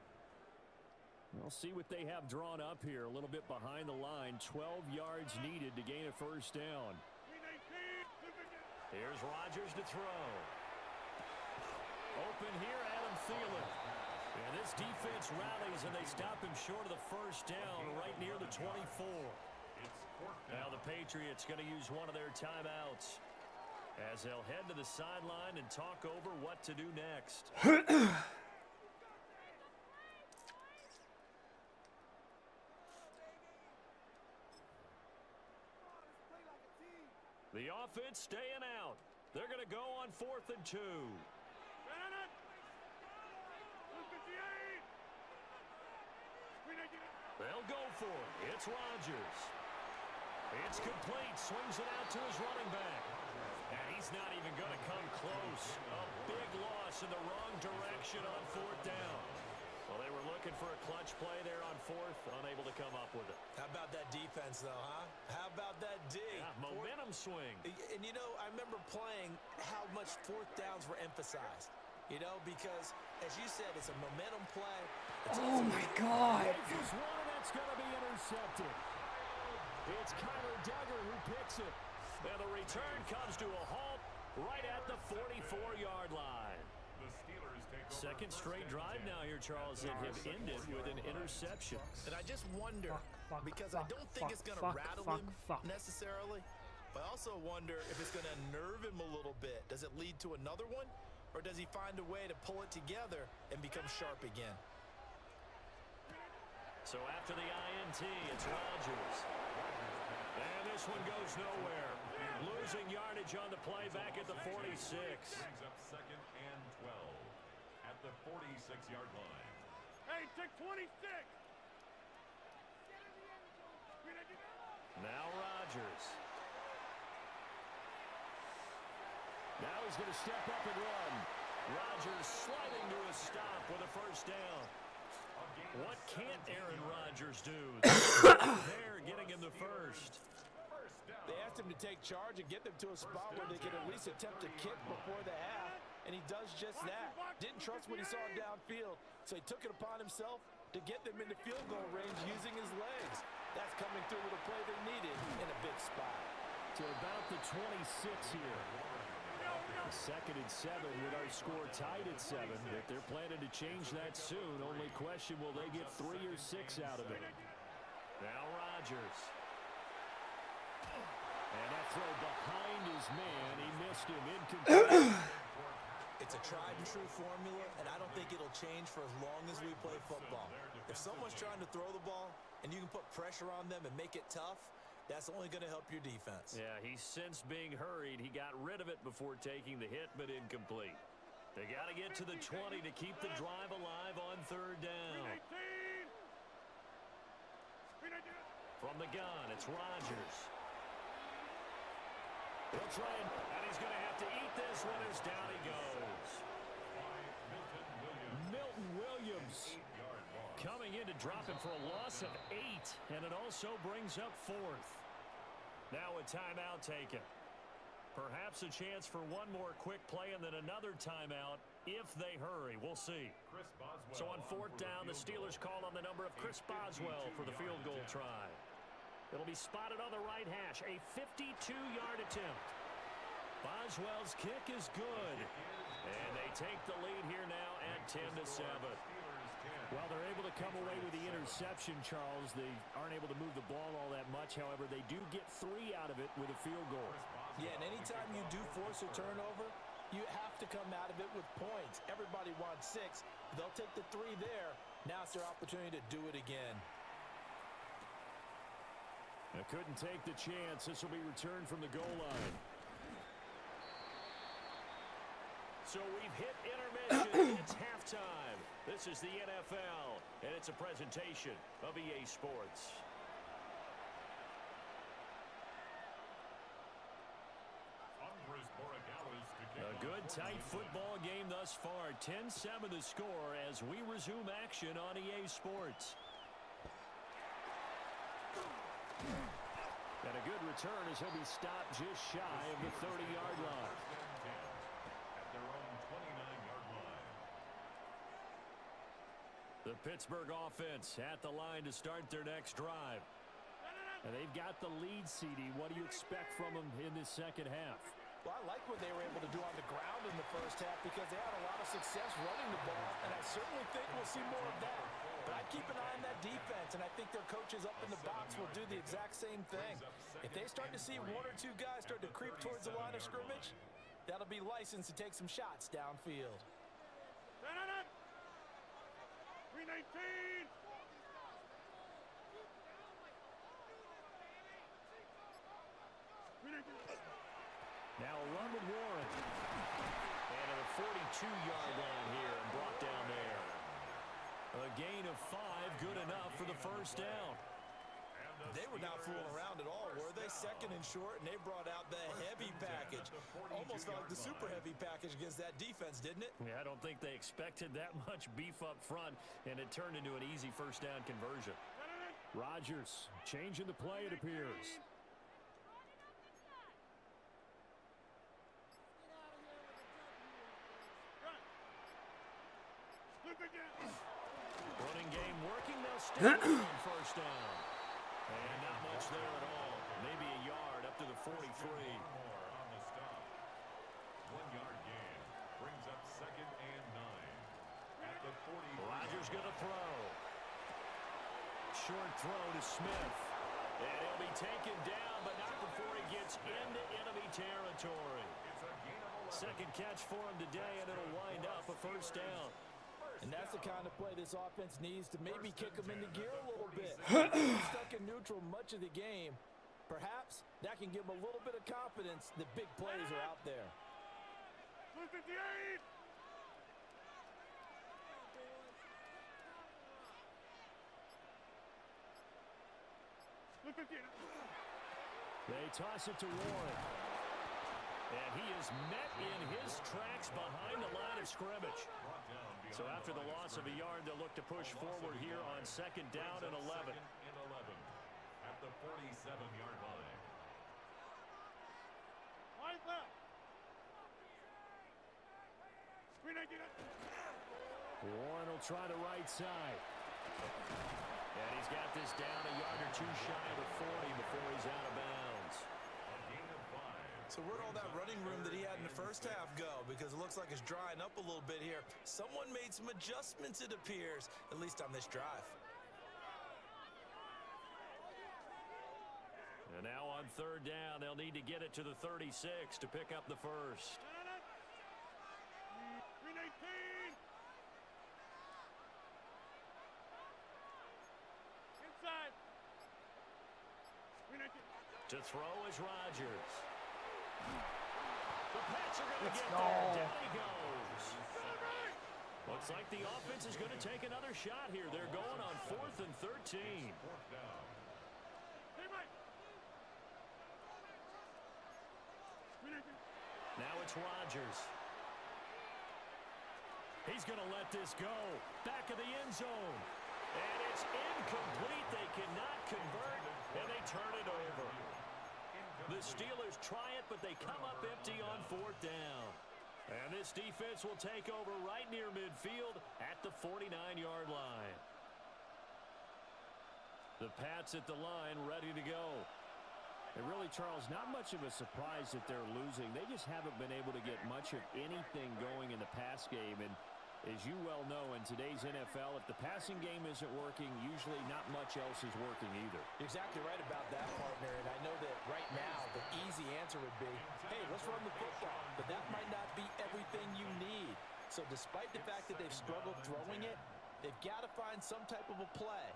We'll see what they have drawn up here. A little bit behind the line. 12 yards needed to gain a first down. Here's Rodgers to throw. Open here, Adam Thielen. And this defense rallies, and they stop him short of the first down right near the 24. Now the Patriots going to use one of their timeouts as they'll head to the sideline and talk over what to do next. The offense staying out. They're going to go on 4th and 2. They'll go for it. It's Rodgers. It's complete. Swings it out to his running back. And he's not even going to come close. A big loss in the wrong direction on 4th down. Well, they were looking for a clutch play there on 4th, unable to come up with it. How about that defense, though, huh? How about that D? Yeah, momentum swing. And, you know, I remember playing how much 4th downs were emphasized. You know, because, as you said, it's a momentum play. Oh, my God. There's one, and it's going to be intercepted. It's Kyler Duggar who picks it. And the return comes to a halt right at the 44-yard line. Second straight drive now here, Charles, that have ended with an interception. And I just wonder, because I don't think it's going to rattle him necessarily, but I also wonder if it's going to nerve him a little bit. Does it lead to another one, or does he find a way to pull it together and become sharp again? So after the INT, it's Rodgers. And this one goes nowhere. Losing yardage on the play back at the 46. Brings up 2nd and 12 at the 46-yard line. Hey, take 26! Now Rodgers. Now he's going to step up and run. Rodgers sliding to a stop with a first down. What can't Aaron Rodgers do? They're getting him the first. They asked him to take charge and get them to a spot where they could at least attempt a kick before the half, and he does just that. Didn't trust what he saw downfield, so he took it upon himself to get them into field goal range using his legs. That's coming through with a play they needed in a big spot. To about the 26 here. 2nd and 7 with our score tied at 7. But they're planning to change that soon. Only question, will they get 3 or 6 out of it? Now Rodgers. And that throw behind his man. He missed him. Incomplete. It's a tried and true formula, and I don't think it'll change for as long as we play football. If someone's trying to throw the ball and you can put pressure on them and make it tough, that's only going to help your defense. Yeah, he sensed being hurried. He got rid of it before taking the hit, but incomplete. They got to get to the 20 to keep the drive alive on third down. From the gun, it's Rodgers. He'll try and he's going to have to eat this one as down he goes. Milton Williams coming in to drop him for a loss of 8, and it also brings up 4th. Now a timeout taken. Perhaps a chance for one more quick play and then another timeout if they hurry. We'll see. So on 4th down, the Steelers call on the number of Chris Boswell for the field goal try. It'll be spotted on the right hash, a 52-yard attempt. Boswell's kick is good, and they take the lead here now at 10-7. Well, they're able to come away with the interception, Charles. They aren't able to move the ball all that much. However, they do get 3 out of it with a field goal. Yeah, and anytime you do force a turnover, you have to come out of it with points. Everybody wants 6. They'll take the 3 there. Now it's their opportunity to do it again. They couldn't take the chance. This will be returned from the goal line. So we've hit intermission. It's halftime. This is the NFL, and it's a presentation of EA Sports. A good, tight football game thus far. 10-7 the score as we resume action on EA Sports. And a good return as he'll be stopped just shy of the 30-yard line. At their own 29-yard line. The Pittsburgh offense at the line to start their next drive. And they've got the lead, CD. What do you expect from them in this second half? Well, I like what they were able to do on the ground in the first half because they had a lot of success running the ball, and I certainly think we'll see more of that. But I keep an eye on that defense, and I think their coaches up in the box will do the exact same thing. If they start to see 1 or 2 guys start to creep towards the line of scrimmage, that'll be license to take some shots downfield. 319! Now a run with Warren. And at a 42-yard line here and brought down there. A gain of 5, good enough for the first down. They were not fooling around at all, were they? Second and short, and they brought out the heavy package. Almost felt like the super heavy package against that defense, didn't it? Yeah, I don't think they expected that much beef up front, and it turned into an easy first down conversion. Rodgers changing the play, it appears. Running game working, they'll still on first down. And not much there at all. Maybe a yard up to the 43. More on the stop. 1-yard gain brings up 2nd and 9. At the 40. Rodgers going to throw. Short throw to Smith. And he'll be taken down, but not before he gets into enemy territory. Second catch for him today, and it'll wind up a first down. And that's the kind of play this offense needs to maybe kick them into gear a little bit. Stuck in neutral much of the game. Perhaps that can give them a little bit of confidence that big plays are out there. 258! They toss it to Warren. And he is met in his tracks behind the line of scrimmage. So after the loss of a yard, they'll look to push forward here on 2nd down and 11. At the 47-yard line. Wide left. 319. Warren will try the right side. And he's got this down a yard or 2 shy of the 40 before he's out of bounds. A gain of 5. So where'd all that running room that he had in the first half go? Because it looks like it's drying up a little bit here. Someone made some adjustments, it appears, at least on this drive. And now on 3rd down, they'll need to get it to the 36 to pick up the first. To throw is Rodgers. The Pats are going to get go. there. Down he goes. Looks like the offense is going to take another shot here. They're going on 4th and 13. Now it's Rodgers. He's going to let this go. Back of the end zone. And it's incomplete. They cannot convert, and they turn it over. The Steelers try it, but they come up empty on 4th down. And this defense will take over right near midfield at the 49-yard line. The Pats at the line, ready to go. And really, Charles, not much of a surprise that they're losing. They just haven't been able to get much of anything going in the pass game. And as you well know, in today's NFL, if the passing game isn't working, usually not much else is working either. You're exactly right about that, partner. And I know that right now the easy answer would be, hey, let's run the football. But that might not be everything you need. So despite the fact that they've struggled throwing it, they've got to find some type of a play,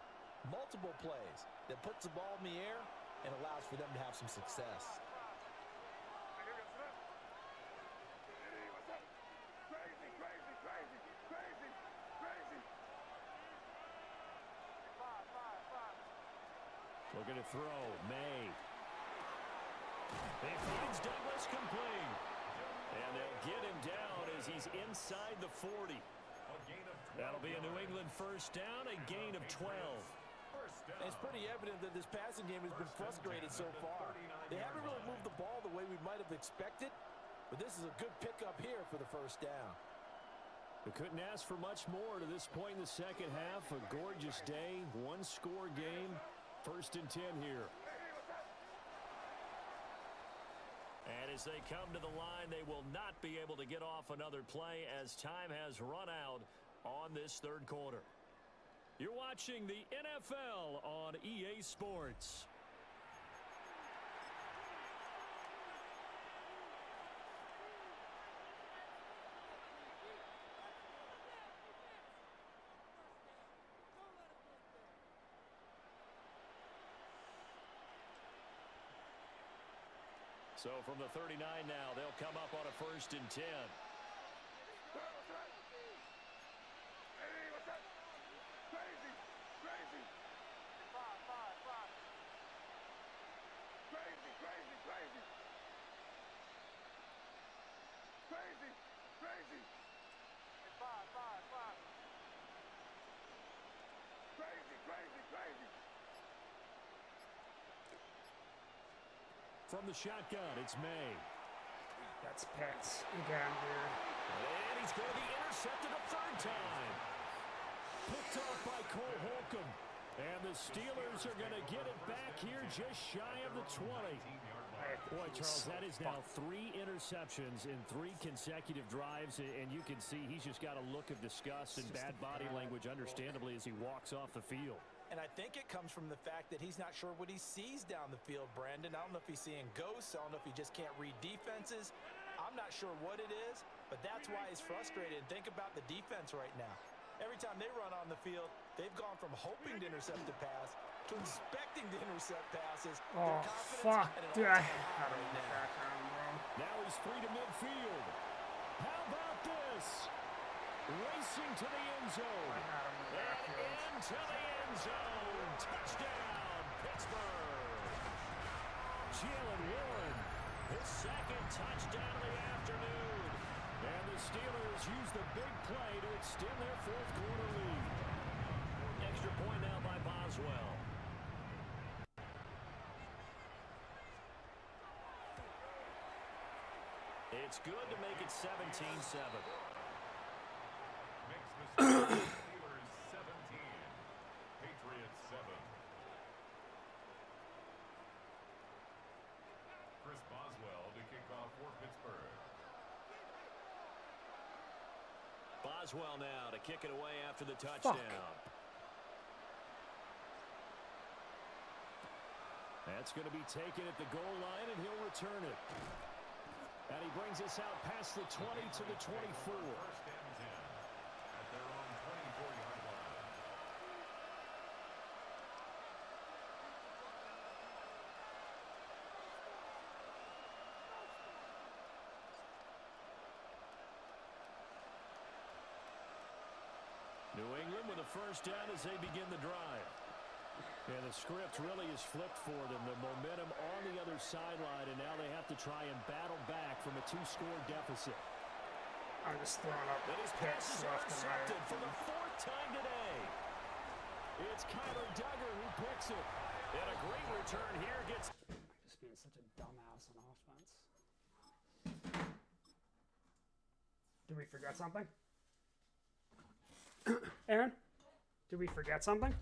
multiple plays, that puts the ball in the air and allows for them to have some success. Looking to throw. May. He finds Douglas complete. And they'll get him down as he's inside the 40. That'll be a New England first down, a gain of 12. It's pretty evident that this passing game has been frustrated so far. They haven't really moved the ball the way we might have expected, but this is a good pickup here for the first down. They couldn't ask for much more to this point in the second half. A gorgeous day, one-score game. 1st and 10 here. And as they come to the line, they will not be able to get off another play as time has run out on this 3rd quarter. You're watching the NFL on EA Sports. So from the 39 now, they'll come up on a 1st and 10. From the shotgun, it's May. That's picked again, dude. And he's going to be intercepted a 3rd time. Picked off by Cole Holcomb. And the Steelers are going to get it back here just shy of the 20. Boy, Charles, that is now 3 interceptions in 3 consecutive drives. And you can see he's just got a look of disgust and bad body language, understandably, as he walks off the field. And I think it comes from the fact that he's not sure what he sees down the field, Brandon. I don't know if he's seeing ghosts. I don't know if he just can't read defenses. I'm not sure what it is, but that's why he's frustrated. And think about the defense right now. Every time they run on the field, they've gone from hoping to intercept a pass to expecting to intercept passes. Oh, fuck, dude. I had him in the background, bro. Now he's free to midfield. How about this? Racing to the end zone. And into the end zone. Touchdown, Pittsburgh. Jalen Warren, his 2nd touchdown of the afternoon. And the Steelers use the big play to extend their 4th quarter lead. Extra point now by Boswell. It's good to make it 17-7. Steelers 17, Patriots 7. Chris Boswell to kick off for Pittsburgh. Boswell now to kick it away after the touchdown. That's going to be taken at the goal line, and he'll return it. And he brings us out past the 20 to the 24. 1st and 10 at their own 24-yard line. New England with a first down as they begin the drive. And the script really is flipped for them. The momentum on the other sideline, and now they have to try and battle back from a 2-score deficit. I'm just throwing up And his picks passes are left and intercepted right. for the 4th time today. It's Kyler Duggar who picks it. And a great return here gets... Just being such a dumbass on offense. Did we forget something? Aaron? Did we forget something?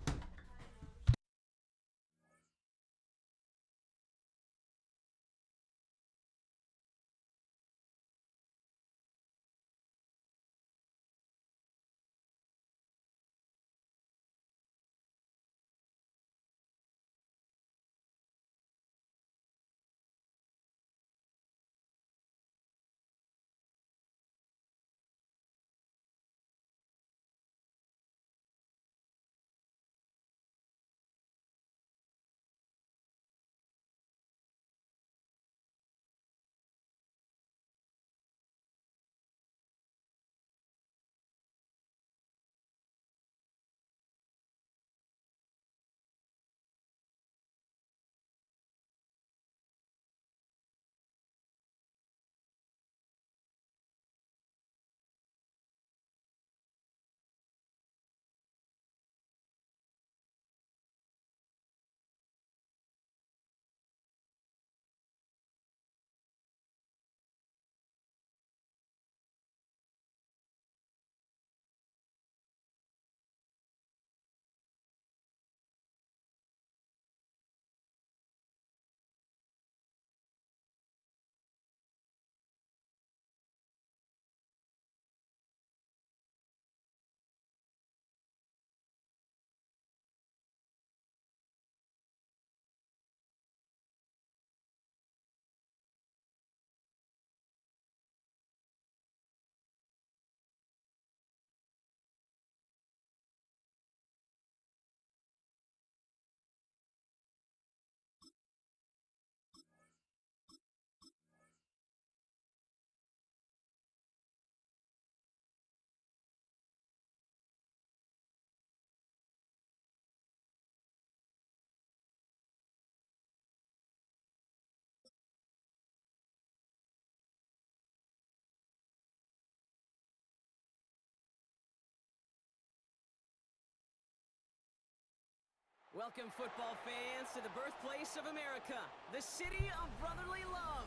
Welcome, football fans, to the birthplace of America, the city of brotherly love.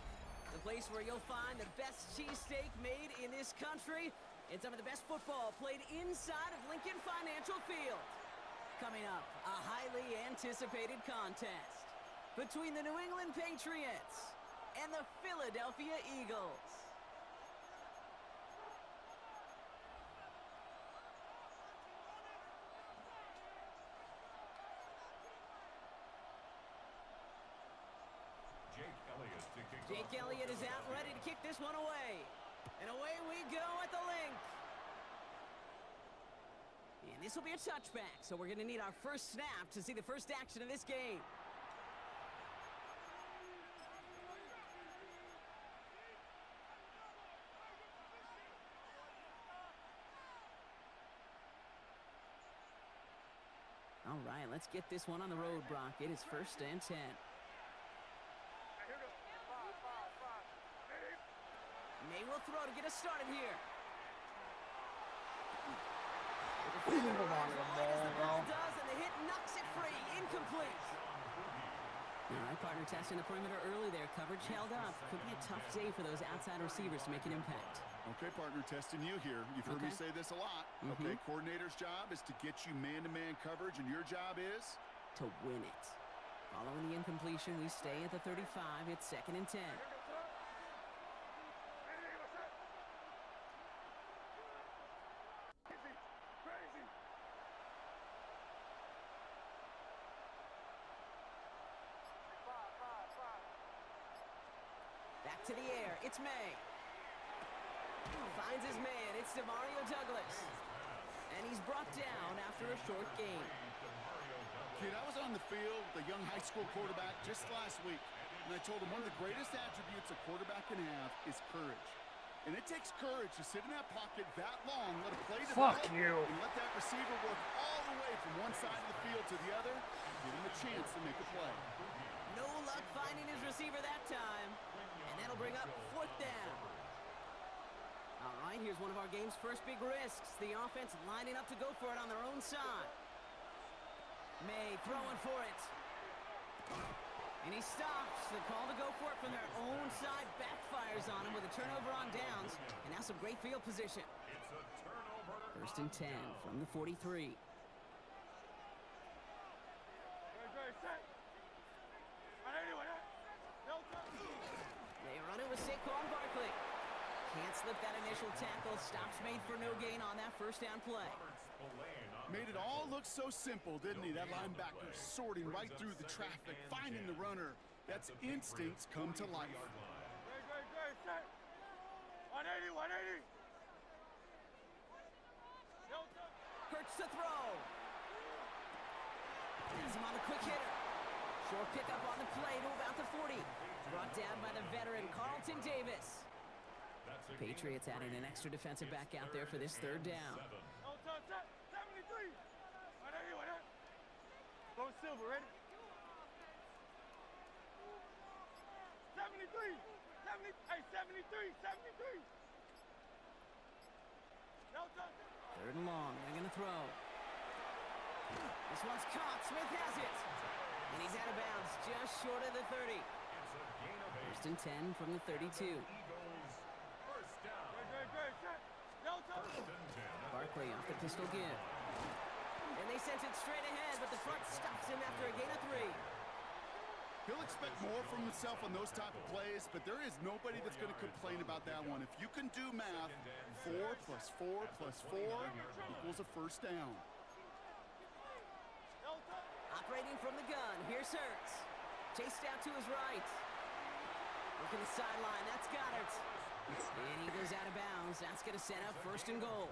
The place where you'll find the best cheesesteak made in this country and some of the best football played inside of Lincoln Financial Field. Coming up, a highly anticipated contest between the New England Patriots and the Philadelphia Eagles. Jake Elliott is out ready to kick this one away. And away we go at the link. And this will be a touchback, so we're going to need our first snap to see the first action of this game. All right, let's get this one on the road, Brock. It is 1st and 10. May will throw to get us started here. Hold on to the ball, bro. Does, and the hit knocks it free. Incomplete. All right, partner testing the perimeter early there. Coverage held up. Could be a tough day for those outside receivers to make an impact. Okay, partner, testing you here. You've heard me say this a lot. Okay, coordinator's job is to get you man-to-man coverage, and your job is? To win it. Following the incompletion, we stay at the 35. It's 2nd and 10. Back to the air. It's May. Finds his man. It's Demario Douglas. And he's brought down after a short gain. Kid, I was on the field with a young high school quarterback just last week, and I told him one of the greatest attributes a quarterback can have is courage. And it takes courage to sit in that pocket that long, let a play Fuck develop, you. and let that receiver work all the way from one side of the field to the other, give him a chance to make a play. No luck finding his receiver that time. And that'll bring up 4th down. All right, here's one of our game's first big risks. The offense lining up to go for it on their own side. May throwing for it. And he stops. The call to go for it from their own side backfires on him with a turnover on downs. And now some great field position. It's a turnover. 1st and 10 from the 43. They run it with Saquon Barkley. Can't slip that initial tackle. Stops made for no gain on that 1st down play. Made it all look so simple, didn't he? That linebacker sorting right through the traffic, finding the runner. That's instincts come to life. 180, 180. Hurts to throw. Has him on the quick hitter. Short pickup on the play to about the 40. Brought down by the veteran Carlton Davis. The Patriots adding an extra defensive back out there for this 3rd down. 73. 180. Go silver, ready? 73. 70. Hey, 73. 73. 3rd and long. They're going to throw. This one's caught. Smith has it. And he's out of bounds just short of the 30. 1st and 10 from the 32. Barkley off the pistol give. And they sent it straight ahead, but the front stops him after a gain of 3. He'll expect more from himself on those type of plays, but there is nobody that's going to complain about that one. If you can do math, 4 + 4 + 4 equals a 1st down. Operating from the gun, here's Hurts. Chased out to his right. Looking the sideline, that's Goddard. And he goes out of bounds. That's going to set up 1st and goal.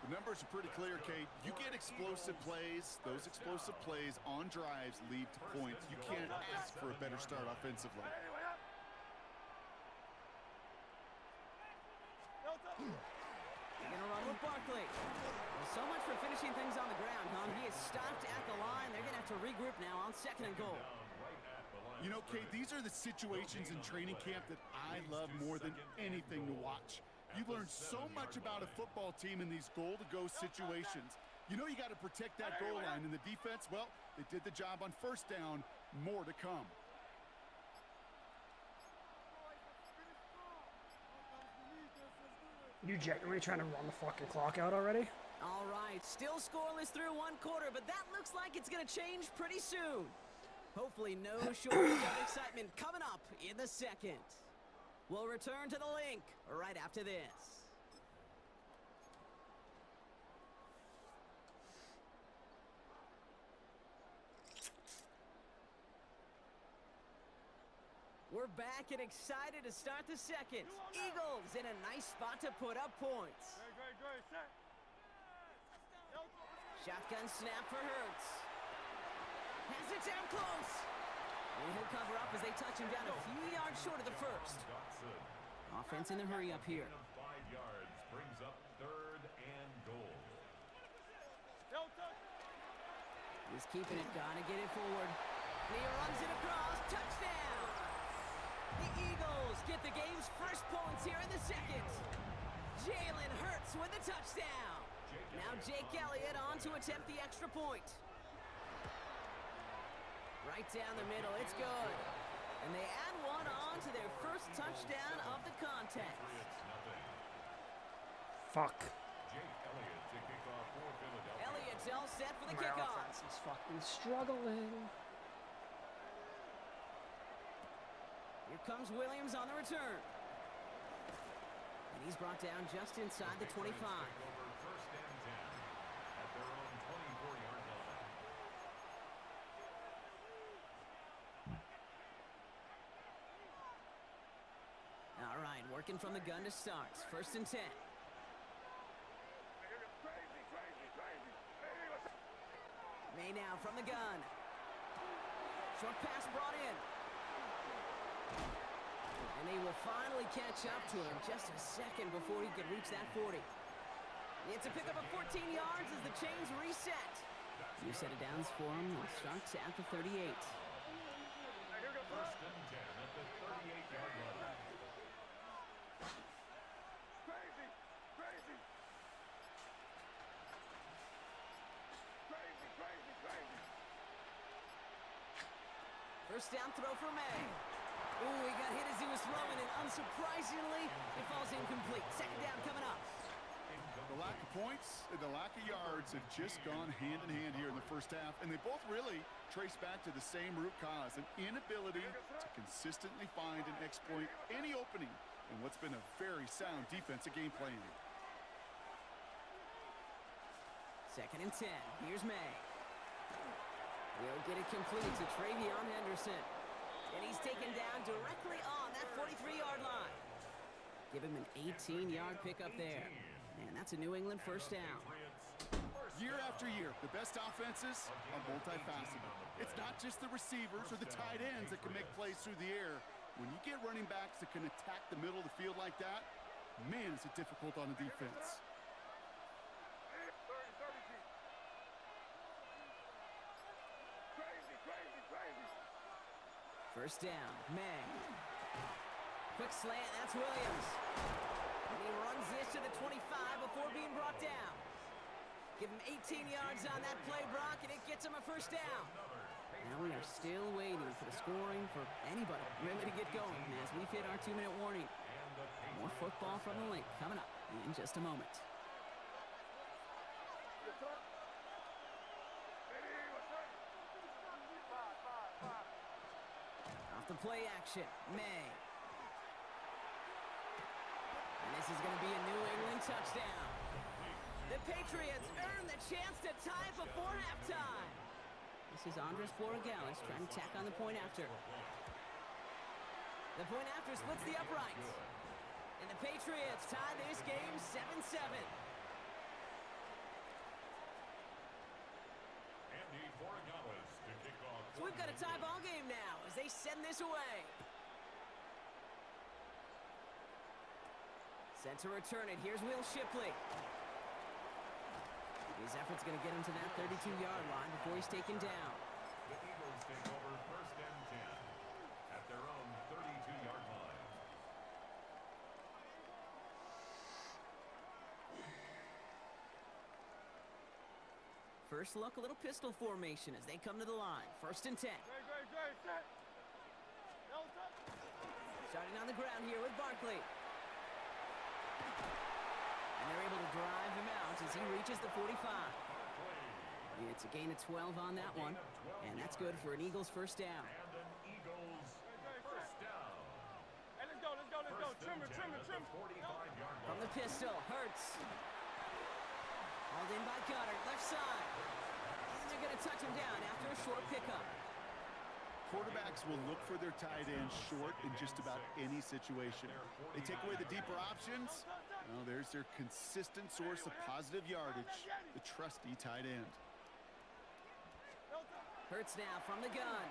The numbers are pretty clear, Kate. You get explosive plays. Those explosive plays on drives lead to points. You can't ask for a better start offensively. They're going to run with Barkley. Well, so much for finishing things on the ground, huh? He is stopped at the line. They're going to have to regroup now on 2nd and goal. You know, Kate, these are the situations in training camp that I love more than anything to watch. You learn so much about a football team in these goal-to-go situations. You know you got to protect that goal line, and the defense, well, they did the job on 1st down. More to come. You genuinely trying to run the fucking clock out already? All right, still scoreless through 1 quarter, but that looks like it's going to change pretty soon. Hopefully no shortage of excitement coming up in the 2nd. We'll return to the link right after this. We're back and excited to start the 2nd. Eagles in a nice spot to put up points. Shotgun snap for Hurts. Has it down close. And he'll cover up as they touch him down a few yards short of the 1st. Offense in the hurry up here. 5 yards brings up 3rd and goal. He's keeping it, gotta get it forward. And he runs it across, touchdown! The Eagles get the game's first points here in the 2nd. Jalen Hurts with the touchdown. Now Jake Elliott on to attempt the extra point. Right down the middle, it's good. And they add one on to their first touchdown of the contest. Fuck. Elliott's all set for the My kickoff. offense is fucking struggling. Here comes Williams on the return. And he's brought down just inside the 25. All right, working from the gun to start. 1st and 10. May now from the gun. Short pass brought in. And they will finally catch up to him just a second before he could reach that 40. It's a pickup of 14 yards as the chains reset. New set of downs for him. It starts at the 38. First and 10 at the 38-yard line. Crazy! Crazy! Crazy, crazy, crazy! First down throw for May. Ooh, he got hit as he was throwing, and unsurprisingly, it falls incomplete. Second down coming up. The lack of points and the lack of yards have just gone hand in hand here in the first half, and they both really trace back to the same root cause, an inability to consistently find and exploit any opening in what's been a very sound defensive game plan. Second and 10. Here's May. He'll get it complete to Travion Henderson. And he's taken down directly on that 43-yard line. Give him an 18-yard pickup there. And that's a New England first down. Year after year, the best offenses are multifaceted. It's not just the receivers or the tight ends that can make plays through the air. When you get running backs that can attack the middle of the field like that, man, is it difficult on the defense. First down, May. Quick slant, that's Williams. And he runs this to the 25 before being brought down. Give him 18 yards on that play, Brock, and it gets him a first down. Now we are still waiting for the scoring for anybody really to get going as we've hit our 2-minute warning. More football from the link coming up in just a moment. Off the play action, May. And this is going to be a New England touchdown. The Patriots earn the chance to tie before halftime. This is Andres Borregales trying to tack on the point after. The point after splits the uprights. And the Patriots tie this game 7-7. So we've got a tie ball game now as they send this away. Set to return it. Here's Will Shipley. His effort's going to get him to that 32-yard line before he's taken down. The Eagles take over first and 10 at their own 32-yard line. First look, a little pistol formation as they come to the line. First and 10. Starting on the ground here with Barkley. And they're able to drive him out as he reaches the 45. It's a gain of 12 on that one, and that's good for an Eagles first down. And an Eagles first down. Hey, let's go. Trim it. 45-yard From the pistol, Hurts. Hauled in by Goddard, left side. And they're going to touch him down after a short pickup. Quarterbacks will look for their tight end short in just about any situation. They take away the deeper options. Well, there's their consistent source of positive yardage, the trusty tight end. Hurts now from the gun.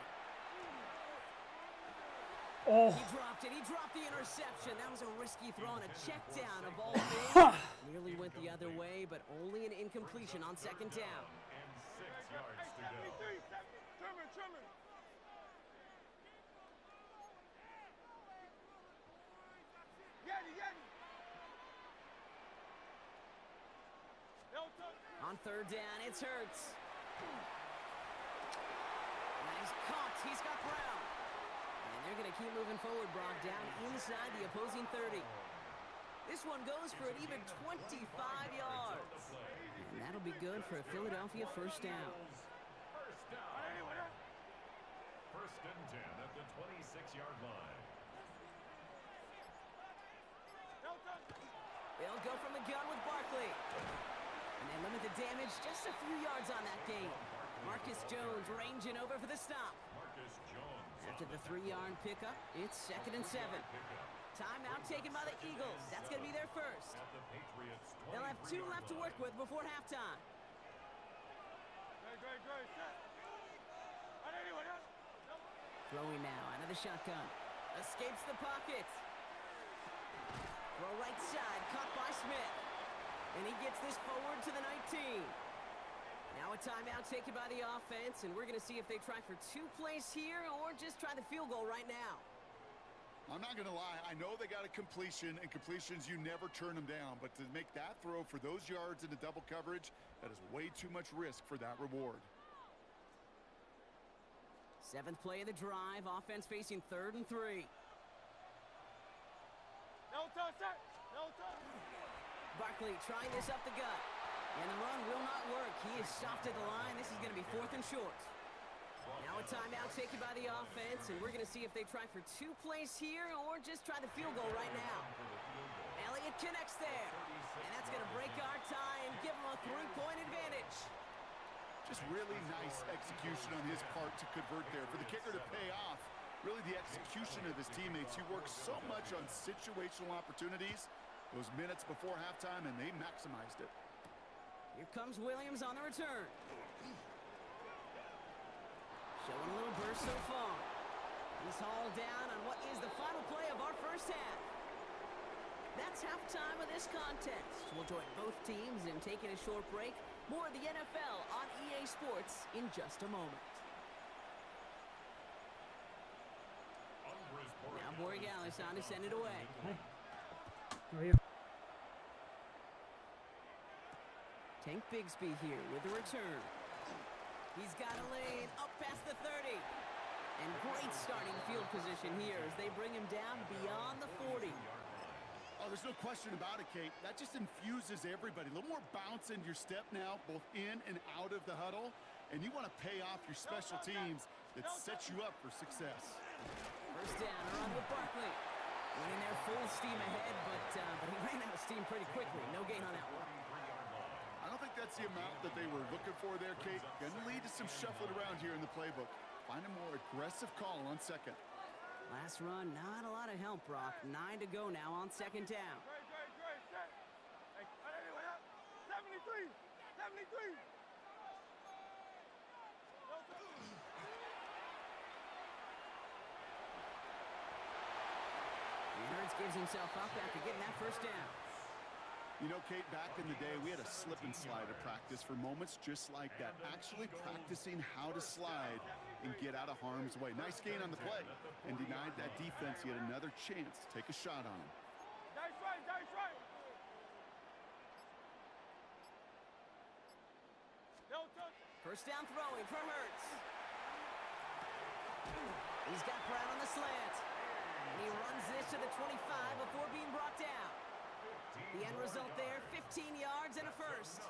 Oh. He dropped it. He dropped the interception. That was a risky throw and a check down of all things. Nearly went the other way, but only an incompletion on second down. And 6 yards to go. Trim it. On third down, it's Hurts. And he's caught. He's got Brown. And they're going to keep moving forward, Brock, down inside the opposing 30. This one goes for an even 25 yards. And that'll be good for a Philadelphia first down. First and 10 at the 26-yard line. They'll go from the gun with Barkley. And they limit the damage just a few yards on that gain. Marcus Jones ranging over for the stop. Marcus Jones. After the 3-yard pickup, it's second and 7. Timeout taken by the Eagles. That's going to be their first. They'll have 2 left to work with before halftime. Throwing now out of the shotgun. Escapes the pocket. Throw right side, caught by Smith. And he gets this forward to the 19. Now a timeout taken by the offense, and we're going to see if they try for 2 plays here or just try the field goal right now. I'm not going to lie. I know they got a completion, and completions, you never turn them down. But to make that throw for those yards into double coverage, that is way too much risk for that reward. 7th play of the drive. Offense facing 3rd and 3. No touch, sir. No touch. Barkley trying this up the gut. And the run will not work. He is stopped at the line. This is going to be 4th and short. Now a timeout taken by the offense, and we're going to see if they try for 2 plays here or just try the field goal right now. Elliott connects there. And that's going to break our tie and give them a 3-point advantage. Just really nice execution on his part to convert there. For the kicker to pay off, really the execution of his teammates. He works so much on situational opportunities those minutes before halftime, and they maximized it. Here comes Williams on the return. Showing a little burst so far. He's hauled down on what is the final play of our first half. That's halftime of this contest. We'll join both teams in taking a short break. More of the NFL on EA Sports in just a moment. Now Borregales on to send it away. Tank Bigsby here with the return. He's got a lane up past the 30. And great starting field position here as they bring him down beyond the 40. Oh, there's no question about it, Kate. That just infuses everybody. A little more bounce in your step now, both in and out of the huddle. And you want to pay off your special teams that sets you up for success. First down, around with Barkley. Running there full steam ahead, but he ran out of steam pretty quickly. No gain on that one. I don't think that's the amount that they were looking for there, Kate. Going to lead to some shuffling around here in the playbook. Find a more aggressive call on second. Last run, not a lot of help, Brock. 9 to go now on second down. Great, set. Hey, 73. Hurts gives himself up after getting that first down. You know, Kate, back in the day, we had a slip and slide to practice for moments just like that. Actually practicing how to slide and get out of harm's way. Nice gain on the play and denied that defense yet another chance to take a shot on him. Dice right. No touch. First down throwing from Hurts. He's got Brown on the slant. And he runs this to the 25 before being brought down. The end result there, 15 yards and a first.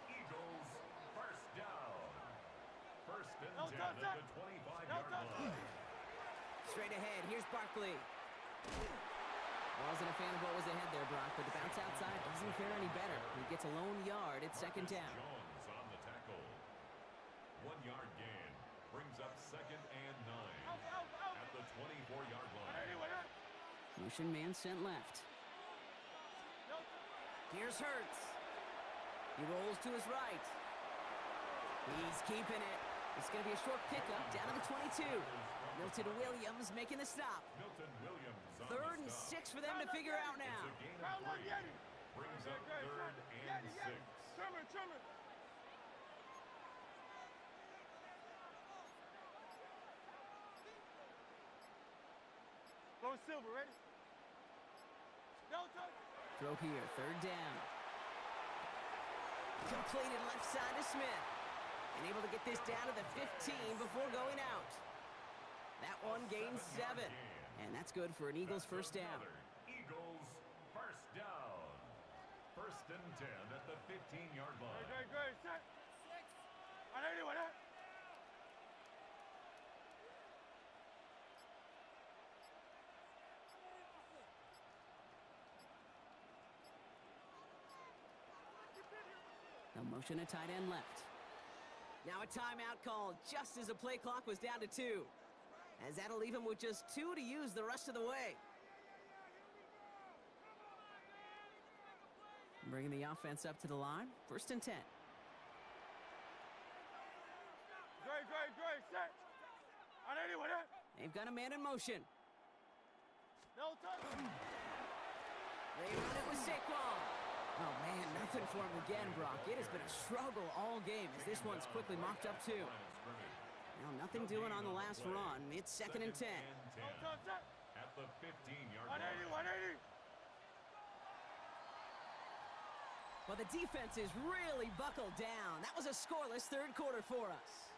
Eagles first down. First and 10 at the 25-yard line. Straight ahead, here's Barkley. Wasn't a fan of what was ahead there, Brock, but the bounce outside doesn't fare any better. He gets a lone yard at second down. Jones on the tackle. 1-yard gain brings up second and 9 at the 24-yard line. Motion man sent left. Here's Hurts. He rolls to his right. He's keeping it. It's going to be a short pickup down to the 22. Milton Williams making the stop. Milton Williams on 3rd the and stop. 6 for them to figure out now. It's a gain of 3. Brings up 3rd and 6. Trimmer. Go Silver, ready? No touch. Throw here, 3rd down. Completed left side to Smith. And able to get this down to the 15 before going out. That one gains 7. And that's good for an Eagles first down. Eagles first down. First and 10 at the 15-yard line. Great, set. I know anyone, huh? No motion, a tight end left. Now a timeout called just as the play clock was down to 2. As that'll leave him with just 2 to use the rest of the way. Bringing the offense up to the line. First and 10. Great, set. I know anyone, huh? They've got a man in motion. They run it with Saquon. Oh, man, nothing for him again, Brock. It has been a struggle all game as this one's quickly mocked up, too. Well, nothing doing on the last run. It's 2nd and 10. At the 15-yard line. 180. Well, the defense is really buckled down. That was a scoreless third quarter for us.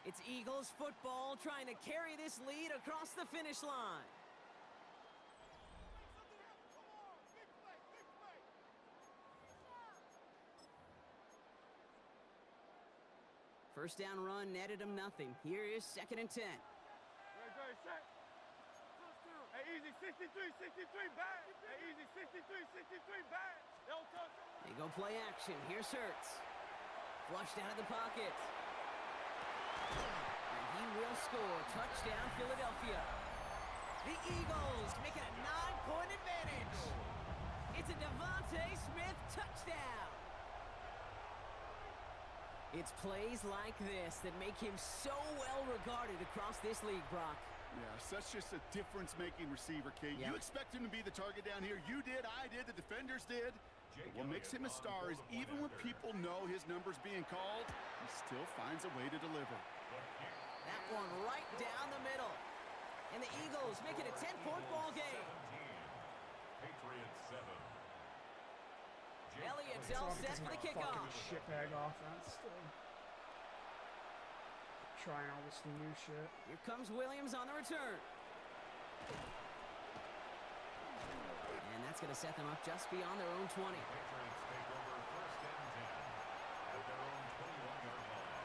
It's Eagles football trying to carry this lead across the finish line. First down run netted him nothing. Here is 2nd and 10. Hey, easy, 63, back. Hey, easy, 63, back. They go play action. Here's Hurts. Flushed out of the pocket. And he will score. Touchdown, Philadelphia. The Eagles make it a 9-point advantage. It's a Devontae Smith touchdown. It's plays like this that make him so well regarded across this league, Brock. Yeah, such just a difference-making receiver, Kate. Yep. You expect him to be the target down here. You did, I did, the defenders did. But what makes him a star is even when people know his number's being called, he still finds a way to deliver. That one right down the middle. And the Eagles make it a 10-point ball game. Patriots 7. Elliott's It's all all set because for of the my kickoff. fucking shitbag offense still. Trying all this new shit. Here comes Williams on the return. And that's going to set them up just beyond their own 20. Patriots take over 1st and 10 at their own 21-yard line.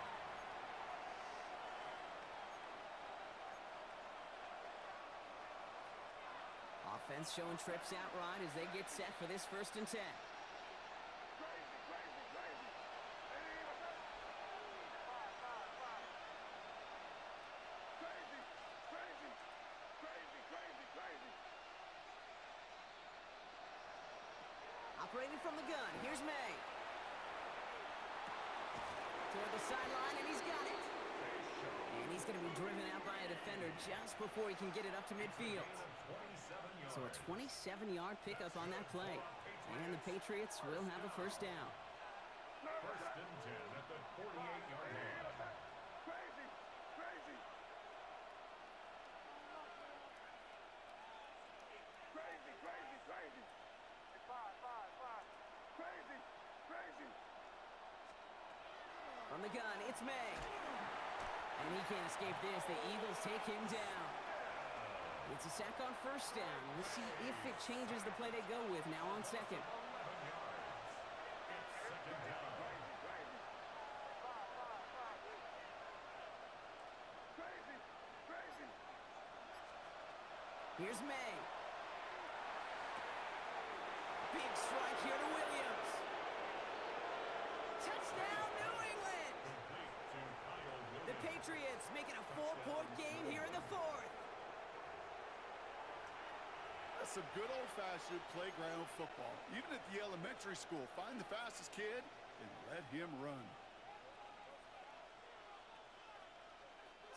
Offense showing trips out right as they get set for this 1st and 10. Operating from the gun, here's May. Toward the sideline, and he's got it. And he's going to be driven out by a defender just before he can get it up to midfield. So a 27-yard pickup on that play. And the Patriots will have a first down. 1st and 10 at the 48-yard line. From the gun, it's May. And he can't escape this. The Eagles take him down. It's a sack on 1st down. We'll see if it changes the play they go with now on 2nd. Here's May. Big strike here to Williams. Touchdown, New England! The Patriots making a 4-point game here in the 4th. That's some good old-fashioned playground football. Even at the elementary school, find the fastest kid and let him run.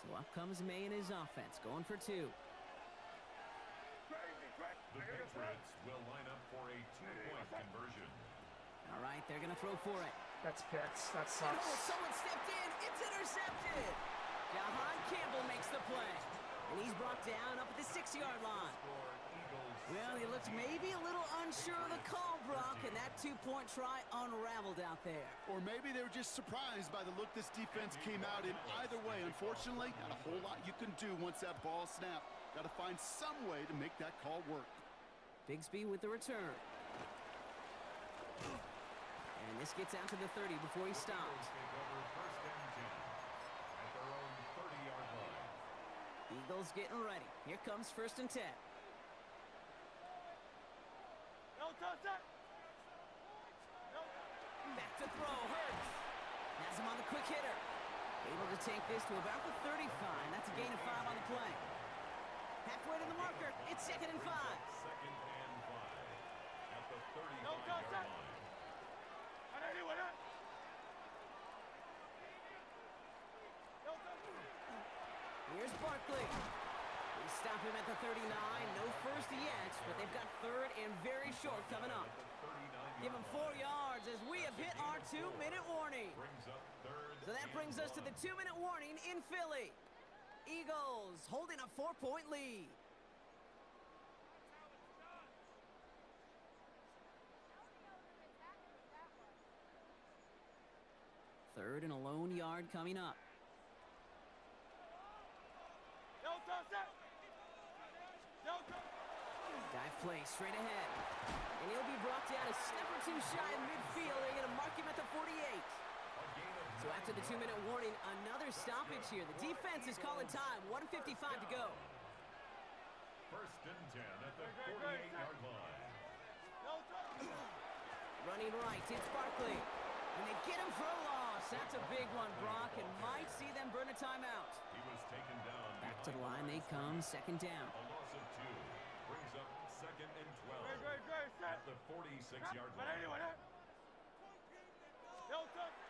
So up comes May and his offense, going for 2. The Patriots will line up for a 2-point conversion. All right, they're going to throw for it. That's picks. That Oh, sucks. someone stepped in. It's intercepted. Jahan Campbell makes the play. And he's brought down up at the 6-yard line. Well, he looked maybe a little unsure of the call, Brock, and that 2-point try unraveled out there. Or maybe they were just surprised by the look this defense came out in. Either way, unfortunately, not a whole lot you can do once that ball snapped. Got to find some way to make that call work. Bigsby with the return. And this gets out to the 30 before he stops. Take over 1st and 10 at their own 30-yard line. Eagles getting ready. Here comes 1st and 10. Back to throw, Hurts. Has him on the quick hitter. Able to take this to about the 35. That's a gain of 5 on the play. Halfway to the marker. It's 2nd and 5. 2nd and 5 at the 35-yard line. Here's Barkley. He stop him at the 39. No first yet, but they've got third and very short coming up. Give him 4 yards as we have hit our 2-minute warning. So that brings us to the 2-minute warning in Philly. Eagles holding a 4-point lead. Third and a lone yard coming up. Dive play straight ahead. And he'll be brought down a step or two shy of midfield. They're going to mark him at the 48. So after the 2-minute warning, another stoppage here. The defense is calling time. 1:55 to go. First and 10 at the 48-yard line. Running right, it's Barkley. And they get him for a loss. That's a big one, Brock, and might see them burn a timeout. He was taken down. Back to the line they come, second down. A loss of 2 brings up second and 12 at the 46-yard line.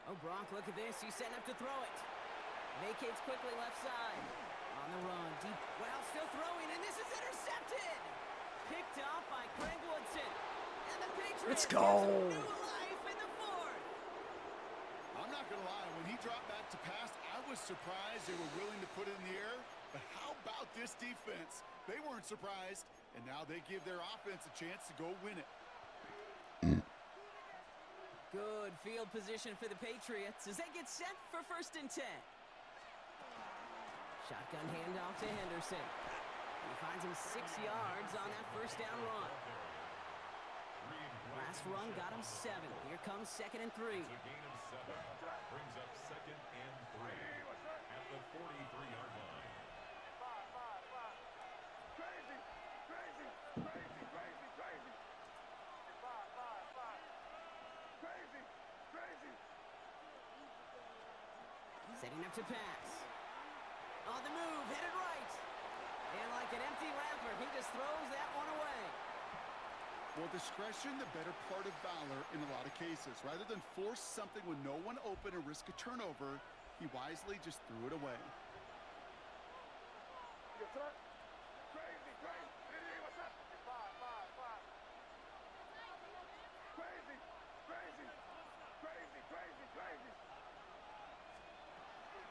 Oh, Brock, look at this. He's setting up to throw it. Vacates quickly left side. On the run, deep. Well, still throwing, and this is intercepted. Picked off by Craig Woodson. And the Patriots Let's go. New life in the fourth. I'm not going to lie. When he dropped back to pass, I was surprised they were willing to put it in the air. But how about this defense? They weren't surprised, and now they give their offense a chance to go win it. Good field position for the Patriots as they get set for first and 10. Shotgun handoff to Henderson. He finds him 6 yards on that first down run. Last run got him 7. Here comes second and 3. It's a gain of 7. Brings up second and 3 at the 43-yard line. Setting up to pass. On the move, headed right. And like an empty wrapper, he just throws that one away. Well, discretion, the better part of valor in a lot of cases. Rather than force something with no one open and risk a turnover, he wisely just threw it away.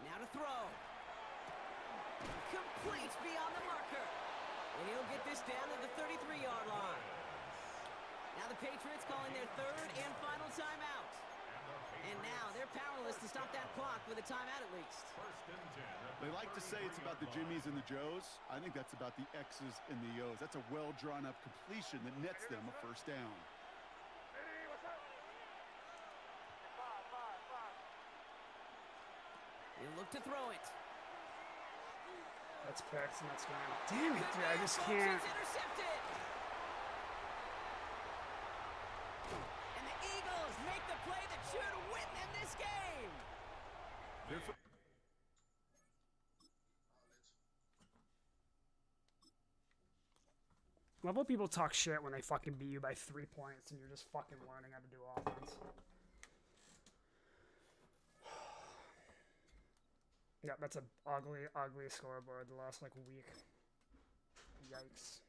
Now to throw. Complete beyond the marker. And he'll get this down to the 33-yard line. Now the Patriots calling their third and final timeout. And now they're powerless to stop that clock with a timeout at least. They like to say it's about the Jimmies and the Joes. I think that's about the X's and the O's. That's a well-drawn-up completion that nets them a first down. He'll look to throw it. Let's pick some next round. Damn it, dude. I just can't. It's intercepted. And the Eagles make the play that should win them this game. Love when people talk shit when they fucking beat you by 3 points and you're just fucking learning how to do offense. Yeah, that's a ugly, ugly scoreboard the last, like, week. Yikes.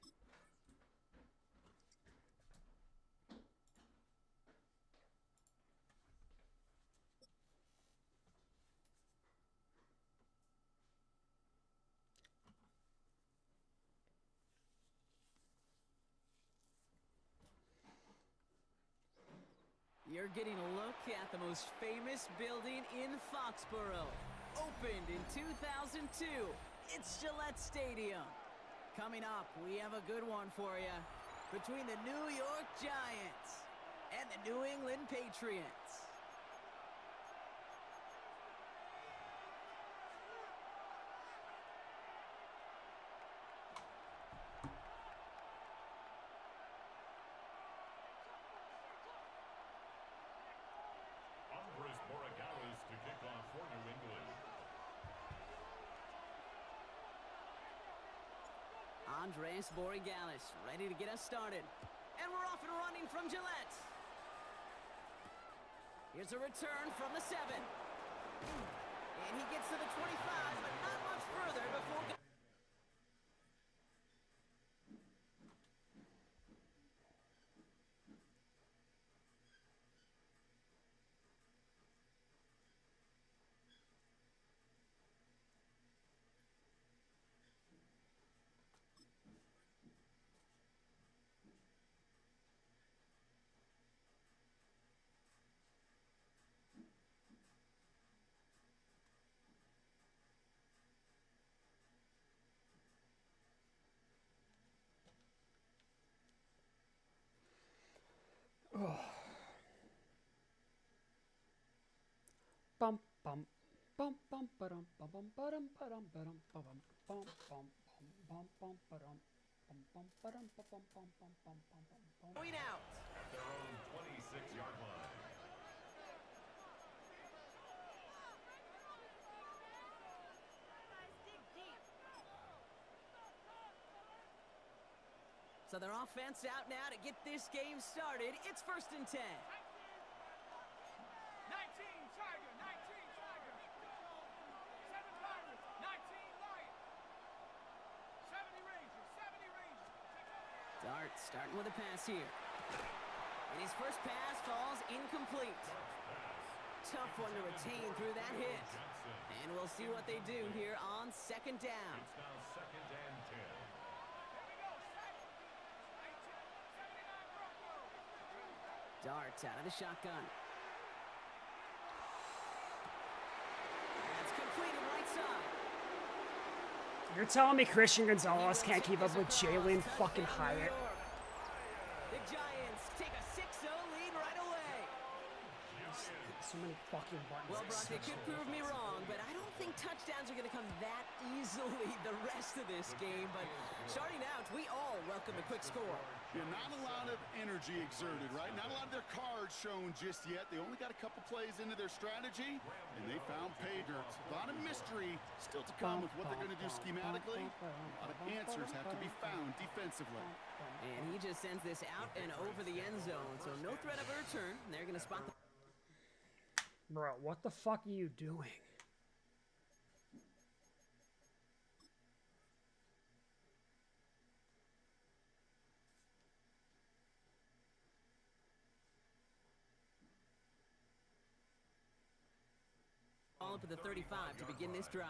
You're getting a look at the most famous building in Foxborough. Opened in 2002, it's Gillette Stadium. Coming up, we have a good one for you between the New York Giants and the New England Patriots. To kick off for New England. Andres Borregales ready to get us started. And we're off and running from Gillette. Here's a return from the 7. And he gets to the 25, but not much further before... bum bum bum bum ba-dum bum bum ba-dum ba-dum ba-dum ba-bum bum bum bum bum ba-dum bum bum ba-dum ba-bum bum bum bum bum bum. Point out. At their own 26-yard line. So their offense out now to get this game started. It's 1st and 10. 19 Tiger, 19 Tiger. 7 Pirates, 19 Lions. 70 Rangers, 70 Rangers. Dart starting with a pass here. And his first pass falls incomplete. Tough one to retain through that hit. And we'll see what they do here on 2nd down. It's now 2nd and 10. Dart out of the shotgun. That's completed right side. You're telling me Christian Gonzalez can't keep up with Jalen fucking Hyatt? The Giants take a 6-0 lead right away. So many fucking buttons. Well, Brock, they could prove me wrong, but I don't think touchdowns are going to come that easily the rest of this game. But starting out, we all welcome a quick score. Yeah, not a lot of energy exerted, right? Not a lot of their cards shown just yet. They only got a couple plays into their strategy, and they found pay dirt. A lot of mystery still to come with what they're going to do schematically. A lot of answers have to be found defensively. And he just sends this out and over the end zone, so no threat of a return. They're going to spot the... Bro, what the fuck are you doing? Ball up at the 35 to begin this drive.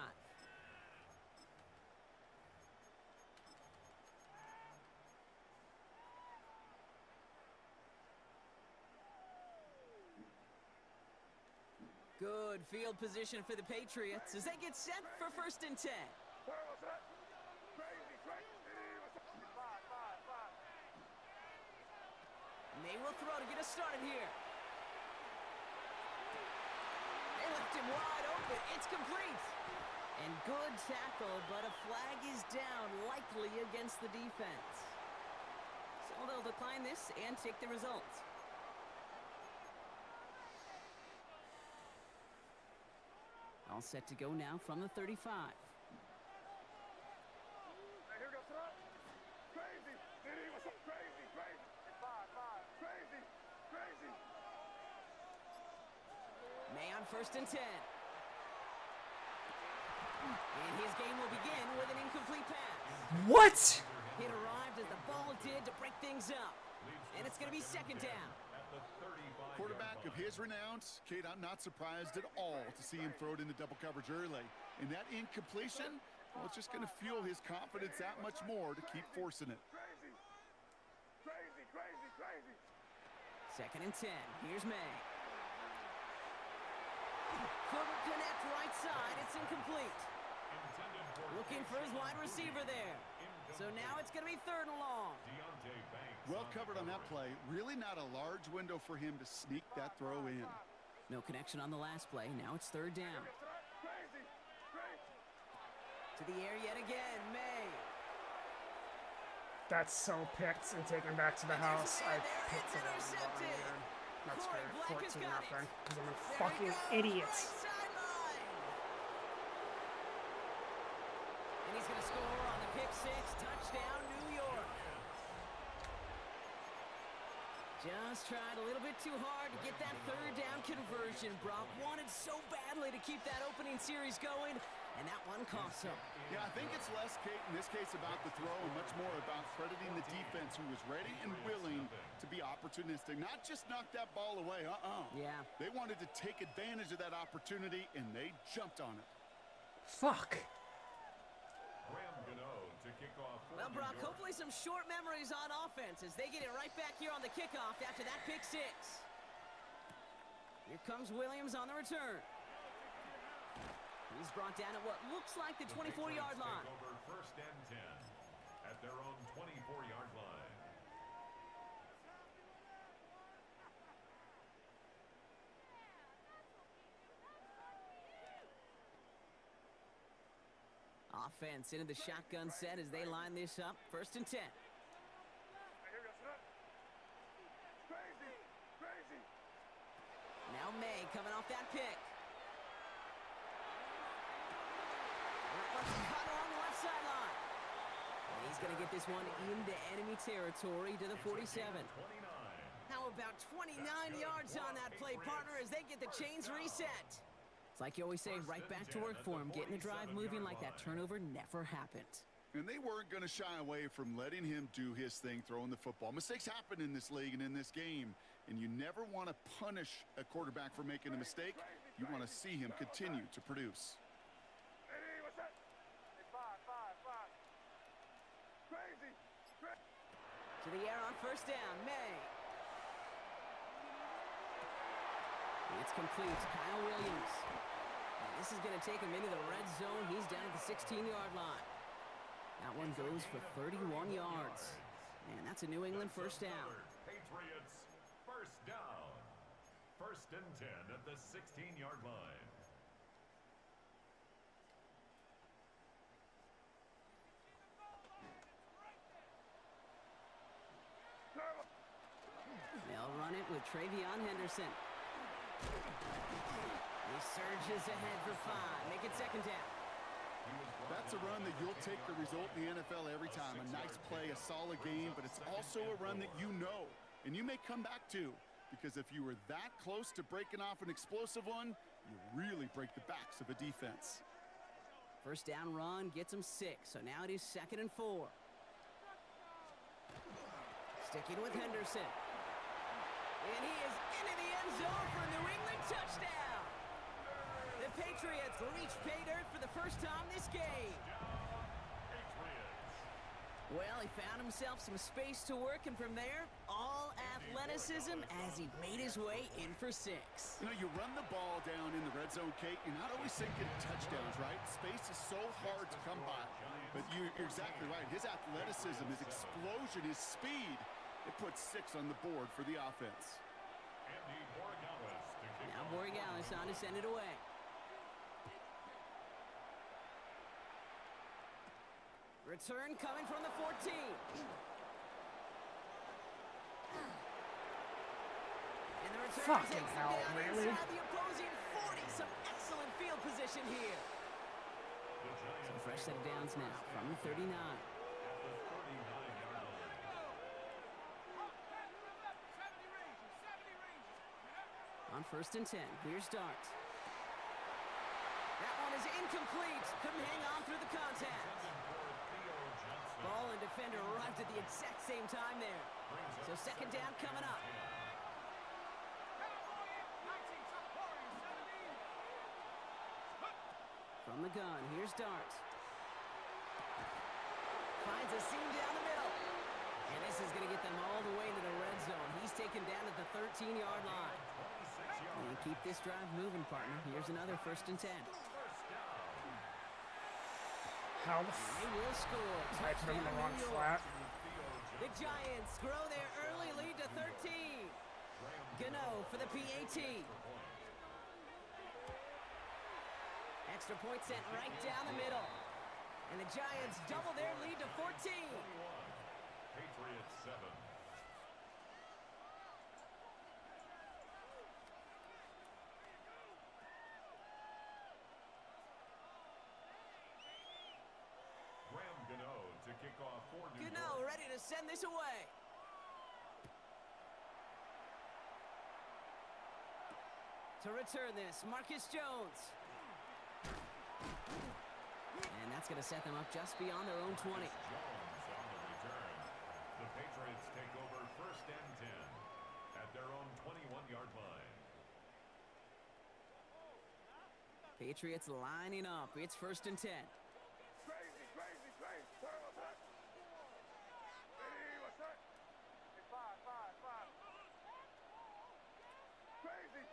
Good field position for the Patriots as they get set for 1st and 10. May will throw to get us started here. They left him wide open. It's complete. And good tackle, but a flag is down, likely against the defense. So they'll decline this and take the result. All set to go now from the 35. Hey, here goes Trump. Crazy. Diddy, what's up? Crazy, crazy. 5. Crazy, crazy. May on 1st and 10. And his game will begin with an incomplete pass. What? It arrived as the ball did to break things up. And it's going to be 2nd down. Quarterback of his renounce, Kate, I'm not surprised at all to see him throw it into double coverage early. And that incompletion, well, it's just going to fuel his confidence that much more to keep forcing it. Crazy. Crazy, crazy, crazy. 2nd and 10. Here's May. Couldn't connect right side. It's incomplete. Looking for his wide receiver there. So now it's going to be 3rd and long. Well covered on that play. Really not a large window for him to sneak that throw in. No connection on the last play. Now it's 3rd down. Crazy, crazy. To the air yet again, May. That's so picked and taken back to the house. I picked it up. That's Corey fair. Black has 14 got nothing. it. Because I'm a There he fucking goes, idiot. right sideline. And he's going to score on the pick 6. Touchdown, New York. Just tried a little bit too hard to get that 3rd down conversion. Brock wanted so badly to keep that opening series going, and that one cost him. Yeah, I think it's less, Kate, in this case about the throw and much more about crediting the defense who was ready and willing to be opportunistic. Not just knock that ball away, Yeah. They wanted to take advantage of that opportunity, and they jumped on it. Fuck. Well, Brock, hopefully some short memories on offense as they get it right back here on the kickoff after that pick 6. Here comes Williams on the return. He's brought down at what looks like the 24-yard line. Over 1st and 10 at their own 24-yard line. offense into the shotgun set as they line this up. 1st and 10. Crazy, crazy. Now May coming off that pick. That one's cut along the left sideline. And he's going to get this one into enemy territory to the 47. How about 29 yards on that play, partner, as they get the chains reset? It's like you always say, right back to work for him. Getting the drive moving like that turnover never happened. And they weren't going to shy away from letting him do his thing, throwing the football. Mistakes happen in this league and in this game, and you never want to punish a quarterback for making a mistake. You want to see him continue to produce. Hey, what's that? Hey, five. Crazy. To the air on 1st down, May. It's complete to Kyle Williams. And this is going to take him into the red zone. He's down at the 16-yard line. That one goes for 31 yards. And that's a New England 1st down. Patriots 1st down. 1st and 10 at the 16-yard line. They'll run it with Travion Henderson. He surges ahead for 5. Make it 2nd down. That's a run that you'll take the result in the NFL every time. A nice play, a solid game, but it's also a run that you know, and you may come back to, because if you were that close to breaking off an explosive one, you really break the backs of a defense. 1st down run gets him 6, so now it is 2nd and 4. Sticking with Henderson. And he is into the end zone for a New England touchdown. The Patriots reach pay dirt for the first time this game. Well, he found himself some space to work, and from there, all athleticism as he made his way in for 6. You know, you run the ball down in the red zone, Kate, you're not always thinking touchdowns, right? Space is so hard to come by. But you're exactly right. His athleticism, his explosion, his speed, it puts 6 on the board for the offense. Now Borregales on to send it away. Return coming from the 14. And the return Fucking takes hell, down really? inside the opposing 40. Some excellent field position here. Some fresh set of downs now from the 39. On 1st and 10, here's Dart. That one is incomplete. Couldn't hang on through the contact. Ball and defender arrived at the exact same time there. So 2nd down coming up. From the gun, here's Dart. Finds a seam down the middle. And this is going to get them all the way into the red zone. He's taken down at the 13-yard line. And keep this drive moving, partner. Here's another 1st and 10. How the They will score. I put him in the wrong Touchdown, New flat. York. The Giants grow their early lead to 13. Gano for the PAT. Extra point sent right down the middle. And the Giants double their lead to 14. Patriots 7. To kick off for New Gano York. ready to send this away. To return this, Marcus Jones. And that's going to set them up just beyond their own 20. Jones on the return. The Patriots take over 1st and 10 at their own 21-yard line. Patriots lining up. It's 1st and 10. Crazy. Turn what's that? Hey, what's that? Hey, five. Crazy.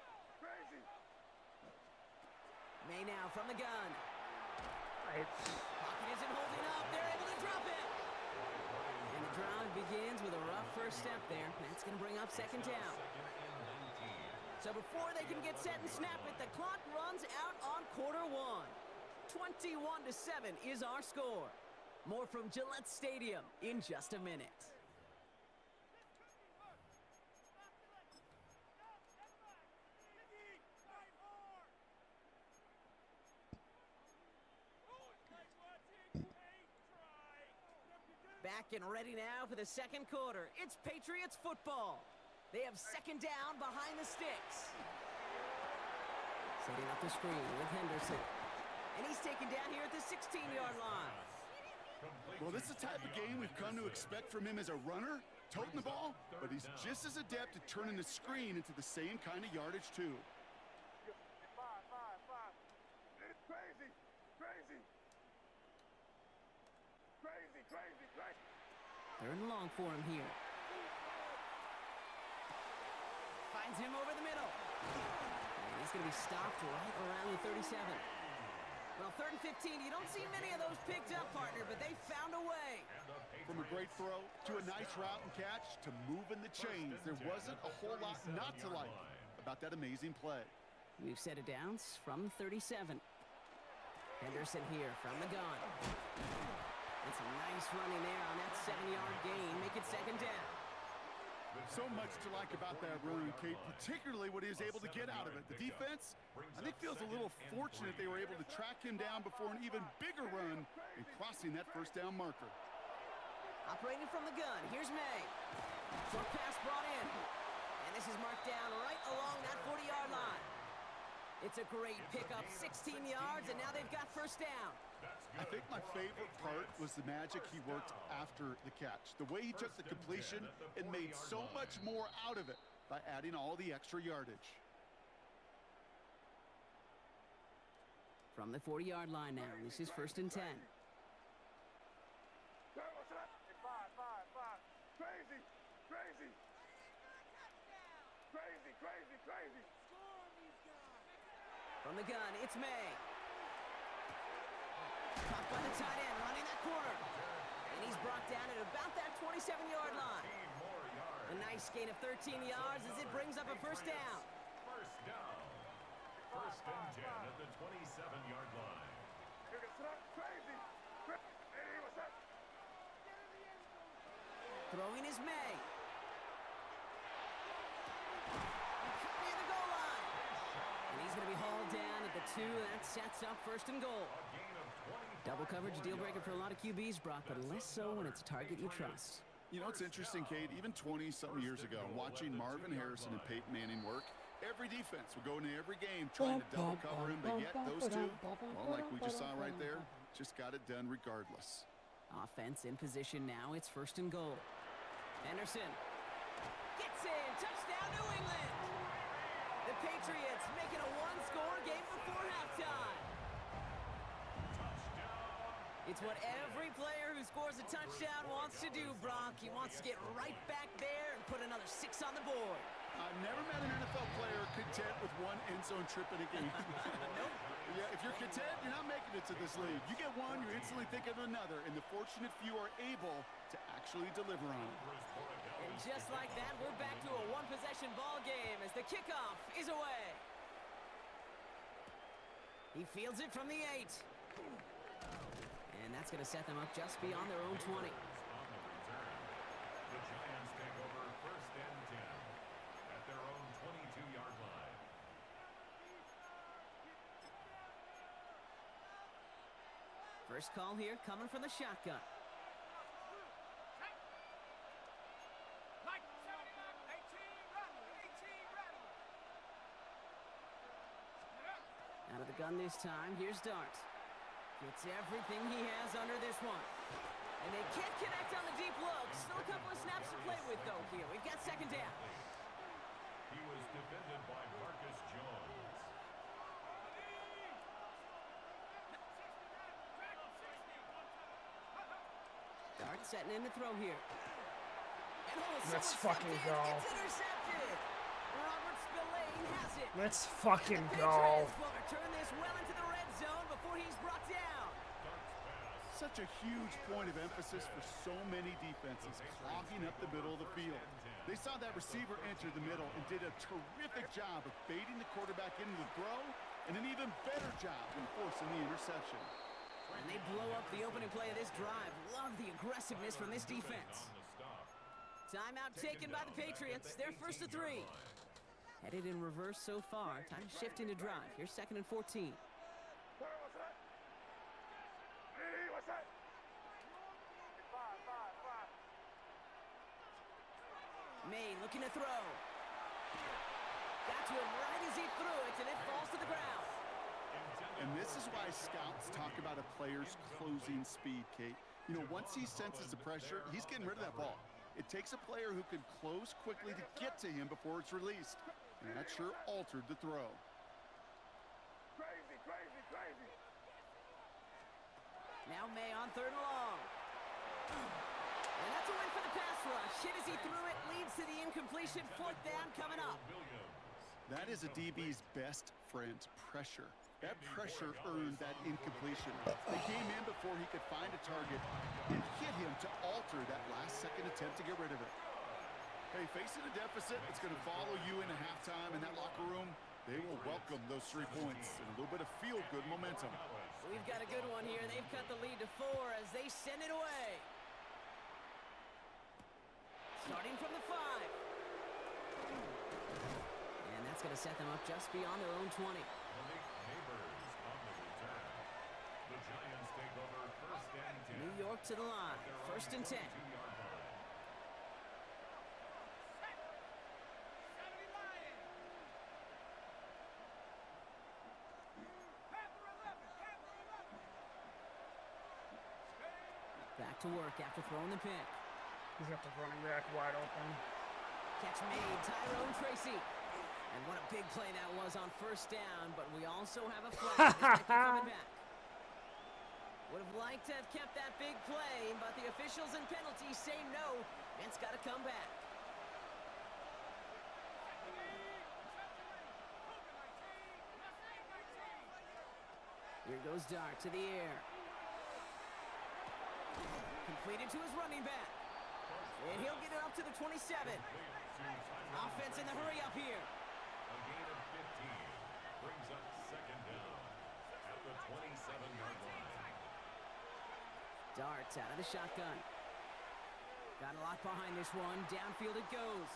May now from the gun. It's Pocket isn't holding up. They're able to drop it. And the drive begins with a rough first step there. That's going to bring up 2nd down. So before they can get set and snap it, the clock runs out on quarter 1. 21-7 is our score. More from Gillette Stadium in just a minute. Back and ready now for the second quarter. It's Patriots football. They have second down behind the sticks. Setting up the screen with Henderson. And he's taken down here at the 16-yard line. Well, this is the type of game we've come to expect from him as a runner, toting the ball, but he's just as adept at turning the screen into the same kind of yardage, too. Five. It's crazy. Third and long for him here. Finds him over the middle. And he's going to be stopped right around the 37. Well, 3rd and 15, you don't see many of those picked up, partner, but they found a way. From a great throw to a nice route and catch to moving the chains, there wasn't a whole lot not to like about that amazing play. We've set it down from 37. Henderson here from the gun. And some nice running there on that 7-yard gain. Make it second down. So much to like about that run, Kate, particularly what he was able to get out of it. The defense, I think, feels a little fortunate they were able to track him down before an even bigger run and crossing that first down marker. Operating from the gun, here's May. Short pass brought in. And this is marked down right along that 40-yard line. It's a great pickup, 16 yards, and now they've got first down. I think my favorite part was the magic he worked after the catch. The way he took the completion and made so much more out of it by adding all the extra yardage. From the 40-yard line now, this is 1st and 10. Crazy. From the gun, it's May. Caught by the tight end, running that corner. And he's brought down at about that 27-yard line. A nice gain of 13 yards as it brings up a first down. First down. 1st and 10 at the 27-yard line. Crazy. Throwing is May. Near the goal line. And he's going to be hauled down at the 2. That sets up 1st and goal. Double coverage, deal breaker for a lot of QBs, Brock, but less so when it's a target you trust. You know, it's interesting, Kate, even 20-something years ago, watching Marvin Harrison and Peyton Manning work, every defense would go into every game trying to double cover him, but yet those two, well, like we just saw right there, just got it done regardless. Offense in position now. It's 1st and goal. Henderson gets in. Touchdown, New England. The Patriots making a one-score game before halftime. It's what every player who scores a touchdown wants to do, Brock. He wants to get right back there and put another 6 on the board. I've never met an NFL player content with one end zone trip in a game. Nope. Yeah, if you're content, you're not making it to this league. You get one, you're instantly thinking of another, and the fortunate few are able to actually deliver on it. And just like that, we're back to a one-possession ball game as the kickoff is away. He fields it from the 8. And that's going to set them up just beyond their own 20. The Giants take over 1st and 10 at their own 22-yard line. First call here coming from the shotgun. Out of the gun this time, here's Dart. Gets everything he has under this one. And they can't connect on the deep look. Still a couple of snaps to play with, though, here. We've got second down. He was defended by Marcus Jones. Dart setting in the throw here. And Let's fucking go. Gets intercepted. Robert Spillane has it. Let's fucking The go. Patriots will return this well into the red zone before he's brought down. Such a huge point of emphasis for so many defenses, clogging up the middle of the field. They saw that receiver enter the middle and did a terrific job of baiting the quarterback into the throw and an even better job in forcing the interception. And they blow up the opening play of this drive. Love the aggressiveness from this defense. Timeout taken by the Patriots. They're first to 3. Headed in reverse so far. Time to shift into drive. Here's 2nd and 14. What's that? Hey, what's that? Five. May looking to throw. Got to him right as he threw it, and it falls to the ground. And this is why scouts talk about a player's closing speed, Kate. You know, once he senses the pressure, he's getting rid of that ball. It takes a player who can close quickly to get to him before it's released. And that sure altered the throw. Crazy. Now May on 3rd and long. And that's a win for the pass rush. Hit as he threw it, leads to the incompletion. 4th down coming up. That is a DB's best friend, pressure. That pressure earned that incompletion. They came in before he could find a target and hit him to alter that last-second attempt to get rid of it. Hey, facing a deficit, it's going to follow you into halftime in that locker room. They will welcome those 3 points and a little bit of feel-good momentum. We've got a good one here. They've cut the lead to 4 as they send it away. Starting from the 5. And that's going to set them up just beyond their own 20. New York to the line. 1st and 10. Back to work after throwing the pick. He's got the running back wide open. Catch made, Tyrone Tracy. And what a big play that was on 1st down, but we also have a flag. This might be coming back. Would have liked to have kept that big play, but the officials and penalties say no. It's got to come back. Here goes Dart to the air. Completed to his running back. And he'll get it up to the 27. Offense in the hurry up here. A gain of 15 brings up 2nd down at the 27-yard line. Darts out of the shotgun. Got a lot behind this one. Downfield it goes.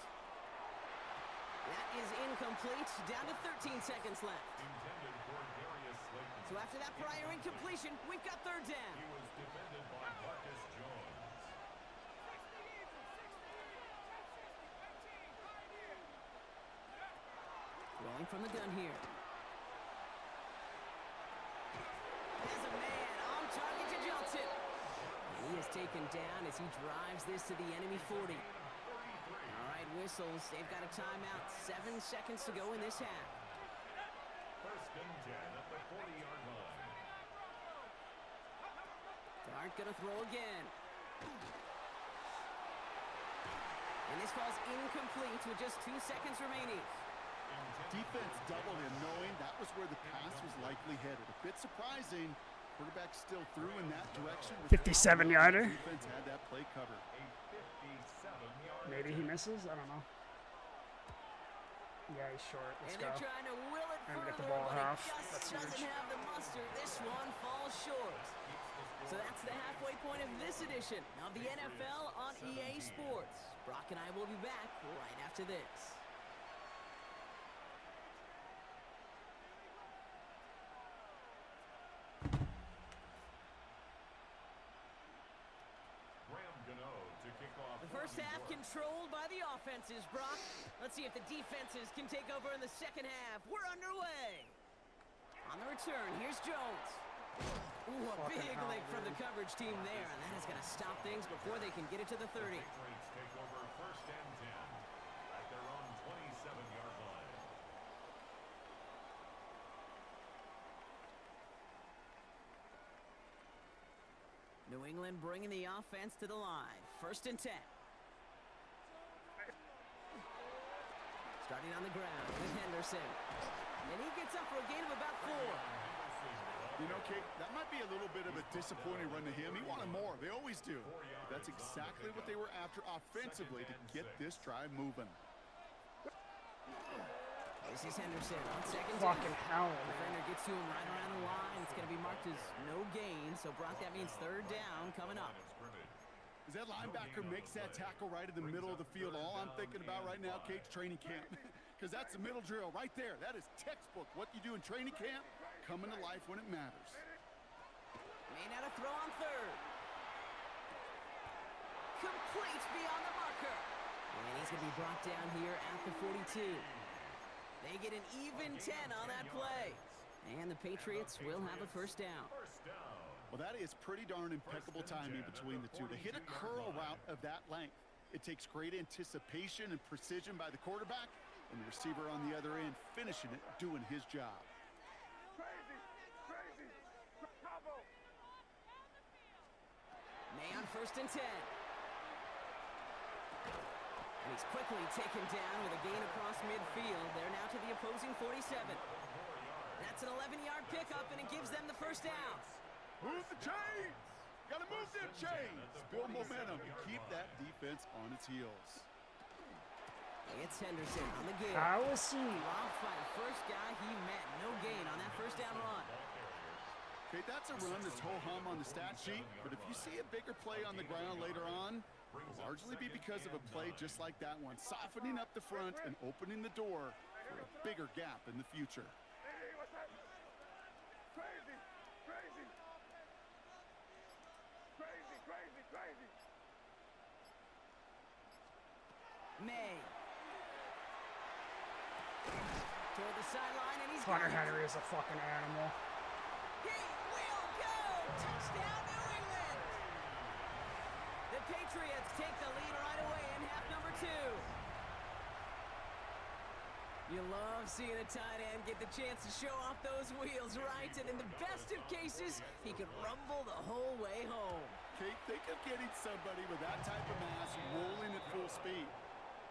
That is incomplete. Down to 13 seconds left. Intended for Darius Slayton. So after that prior incompletion, we've got 3rd down. He was defended by Marcus Jones. Rolling from the gun here. There's a man on target to Johnson. He is taken down as he drives this to the enemy 40. All right, whistles. They've got a timeout. 7 seconds to go in this half. 1st and 10 at the 40-yard line. Dart gonna throw again. And this falls incomplete with just 2 seconds remaining. Defense doubled him, knowing that was where the pass was likely headed. A bit surprising. Quarterback still threw in that direction. 57-yarder. Defense had that play covered. Maybe he misses. I don't know. Yeah, he's short. Let's go. And they're trying to will it And further, get the ball but half. it That's just doesn't huge. have the muster. This one falls short. So that's the halfway point of this edition of the NFL on EA Sports. Brock and I will be back right after this. The first half controlled by the offenses, Brock. Let's see if the defenses can take over in the second half. We're underway. On the return, here's Jones. Ooh, a big lick from the coverage team there, and that is going to stop things before they can get it to the 30. Patriots take over 1st and 10 at their own 27-yard line. New England bringing the offense to the line. 1st and 10. Starting on the ground with Henderson. And he gets up for a gain of about 4. You know, Kate, that might be a little bit of a disappointing run to him. He wanted more. They always do. But that's exactly what they were after offensively to get this drive moving. This is Henderson on second down. Fucking hell, man. Defender gets to him right around the line. It's going to be marked as no gain. So, Brock, that means third down coming up. As that linebacker makes that tackle right in the middle of the field, all I'm thinking about right now, Kate's training camp. Because that's the middle drill right there. That is textbook. What you do in training camp, coming to life when it matters. May not have throw on third. Complete beyond the marker. And he's going to be brought down here at the 42. They get an even 10 on that play. And the Patriots will have a first down. Well, that is pretty darn impeccable timing between the two. To hit a curl route of that length, it takes great anticipation and precision by the quarterback, and the receiver on the other end finishing it, doing his job. Crazy, crazy, combo. May on first and 10. And he's quickly taken down with a gain across midfield. They're now to the opposing 47. That's an 11-yard pickup, and it gives them the first down. Move the chains! Gotta move them chains! Build momentum and keep that defense on its heels. It's Henderson on the game. How is he? Robbed by the first guy he met. No gain on that first down run. Okay, that's a run that's ho-hum on the stat sheet, but if you see a bigger play on the ground later on, it'll largely be because of a play just like that one, softening up the front and opening the door for a bigger gap in the future. Hey, what's that? Crazy, crazy. Crazy, crazy, crazy. May. Toward the sideline, and he's Hunter got it. Henry is a fucking animal. He will go! Touchdown, New England! The Patriots take the lead right away in half number 2. You love seeing a tight end get the chance to show off those wheels, right? And in the best of cases, he could rumble the whole way home. Kate, think of getting somebody with that type of mass rolling at full speed.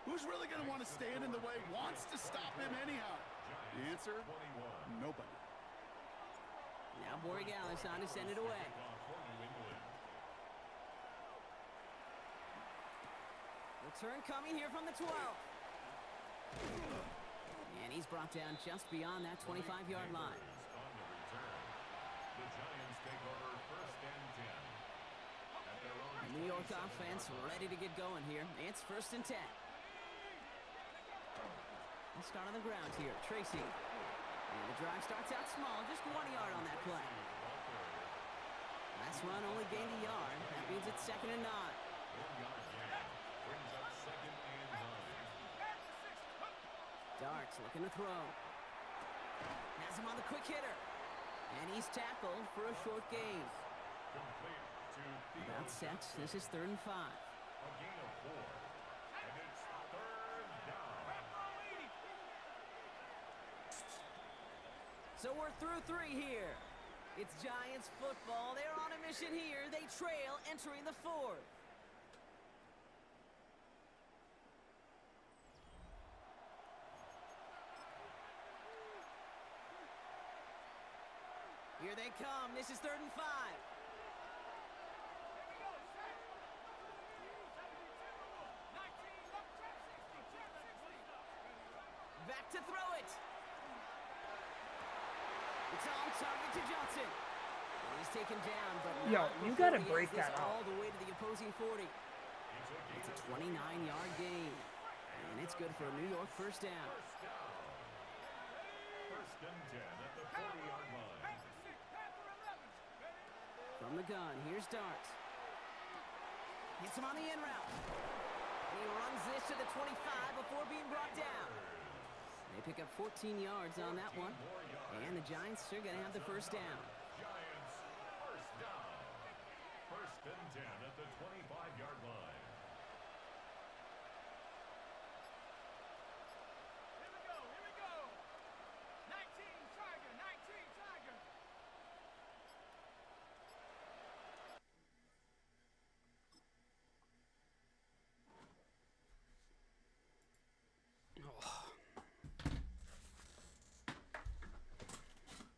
Who's really going to want to stand in the way, wants to stop him anyhow? The answer, nobody. Now Borregales on to send it away. Return coming here from the 12. And he's brought down just beyond that 25-yard line. The Giants take over first and 10. At their own The New York offense ready to get going here. It's first and 10. Let's start on the ground here. Tracy. And the drive starts out small, just 1 yard on that play. Last run only gained a yard. That means it's second and 9. brings up second and 9. Darts looking to throw. Has him on the quick hitter. And he's tackled for a short gain. Complete to Theo. About set. This is third and 5. A gain of 4. And it's third down. So we're through 3 here. It's Giants football. They're on a mission here. They trail entering the 4th. Here they come. This is third and 5. Back to throw it. It's on target to Johnson. And he's taken down, but Yo, not you before gotta he break has this that out. all the way to the opposing 40. It's a 29-yard gain, and it's good for a New York first down. First and 10 at the 40-yard line. From the gun, here's Darts. Hits him on the in route. And he runs this to the 25 before being brought down. They pick up 14 yards on that one. And the Giants are going to have the first down. Giants first down. First and 10 at the 25-yard line. Here we go. 19 Tiger, 19 Tiger.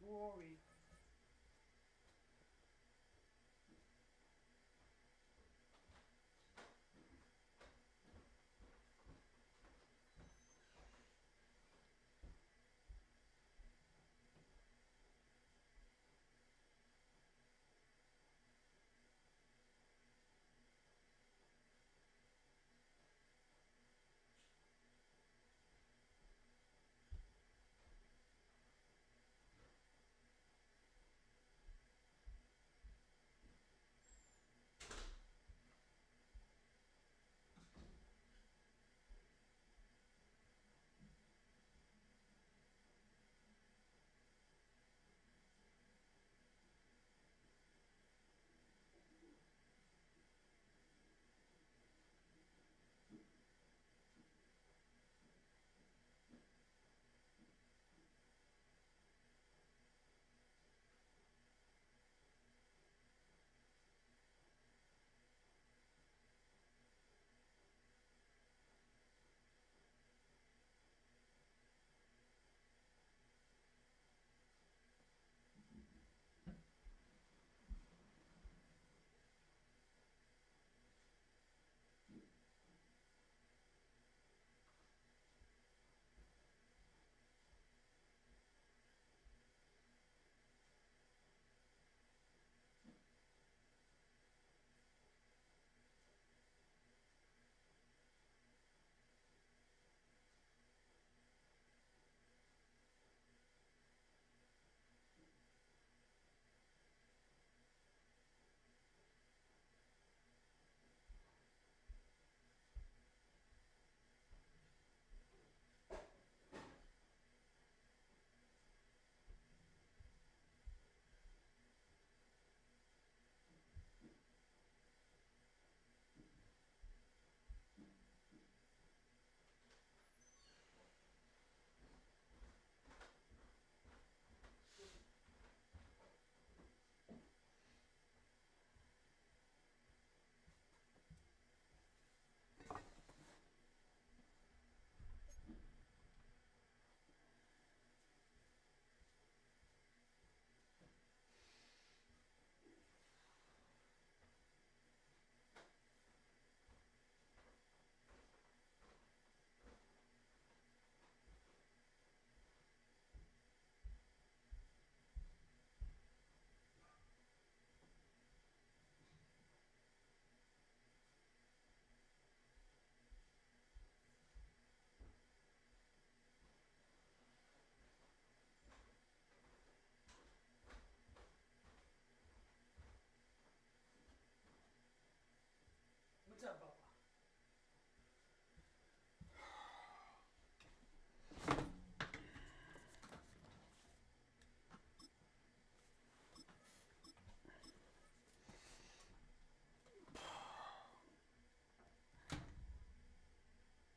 Rory.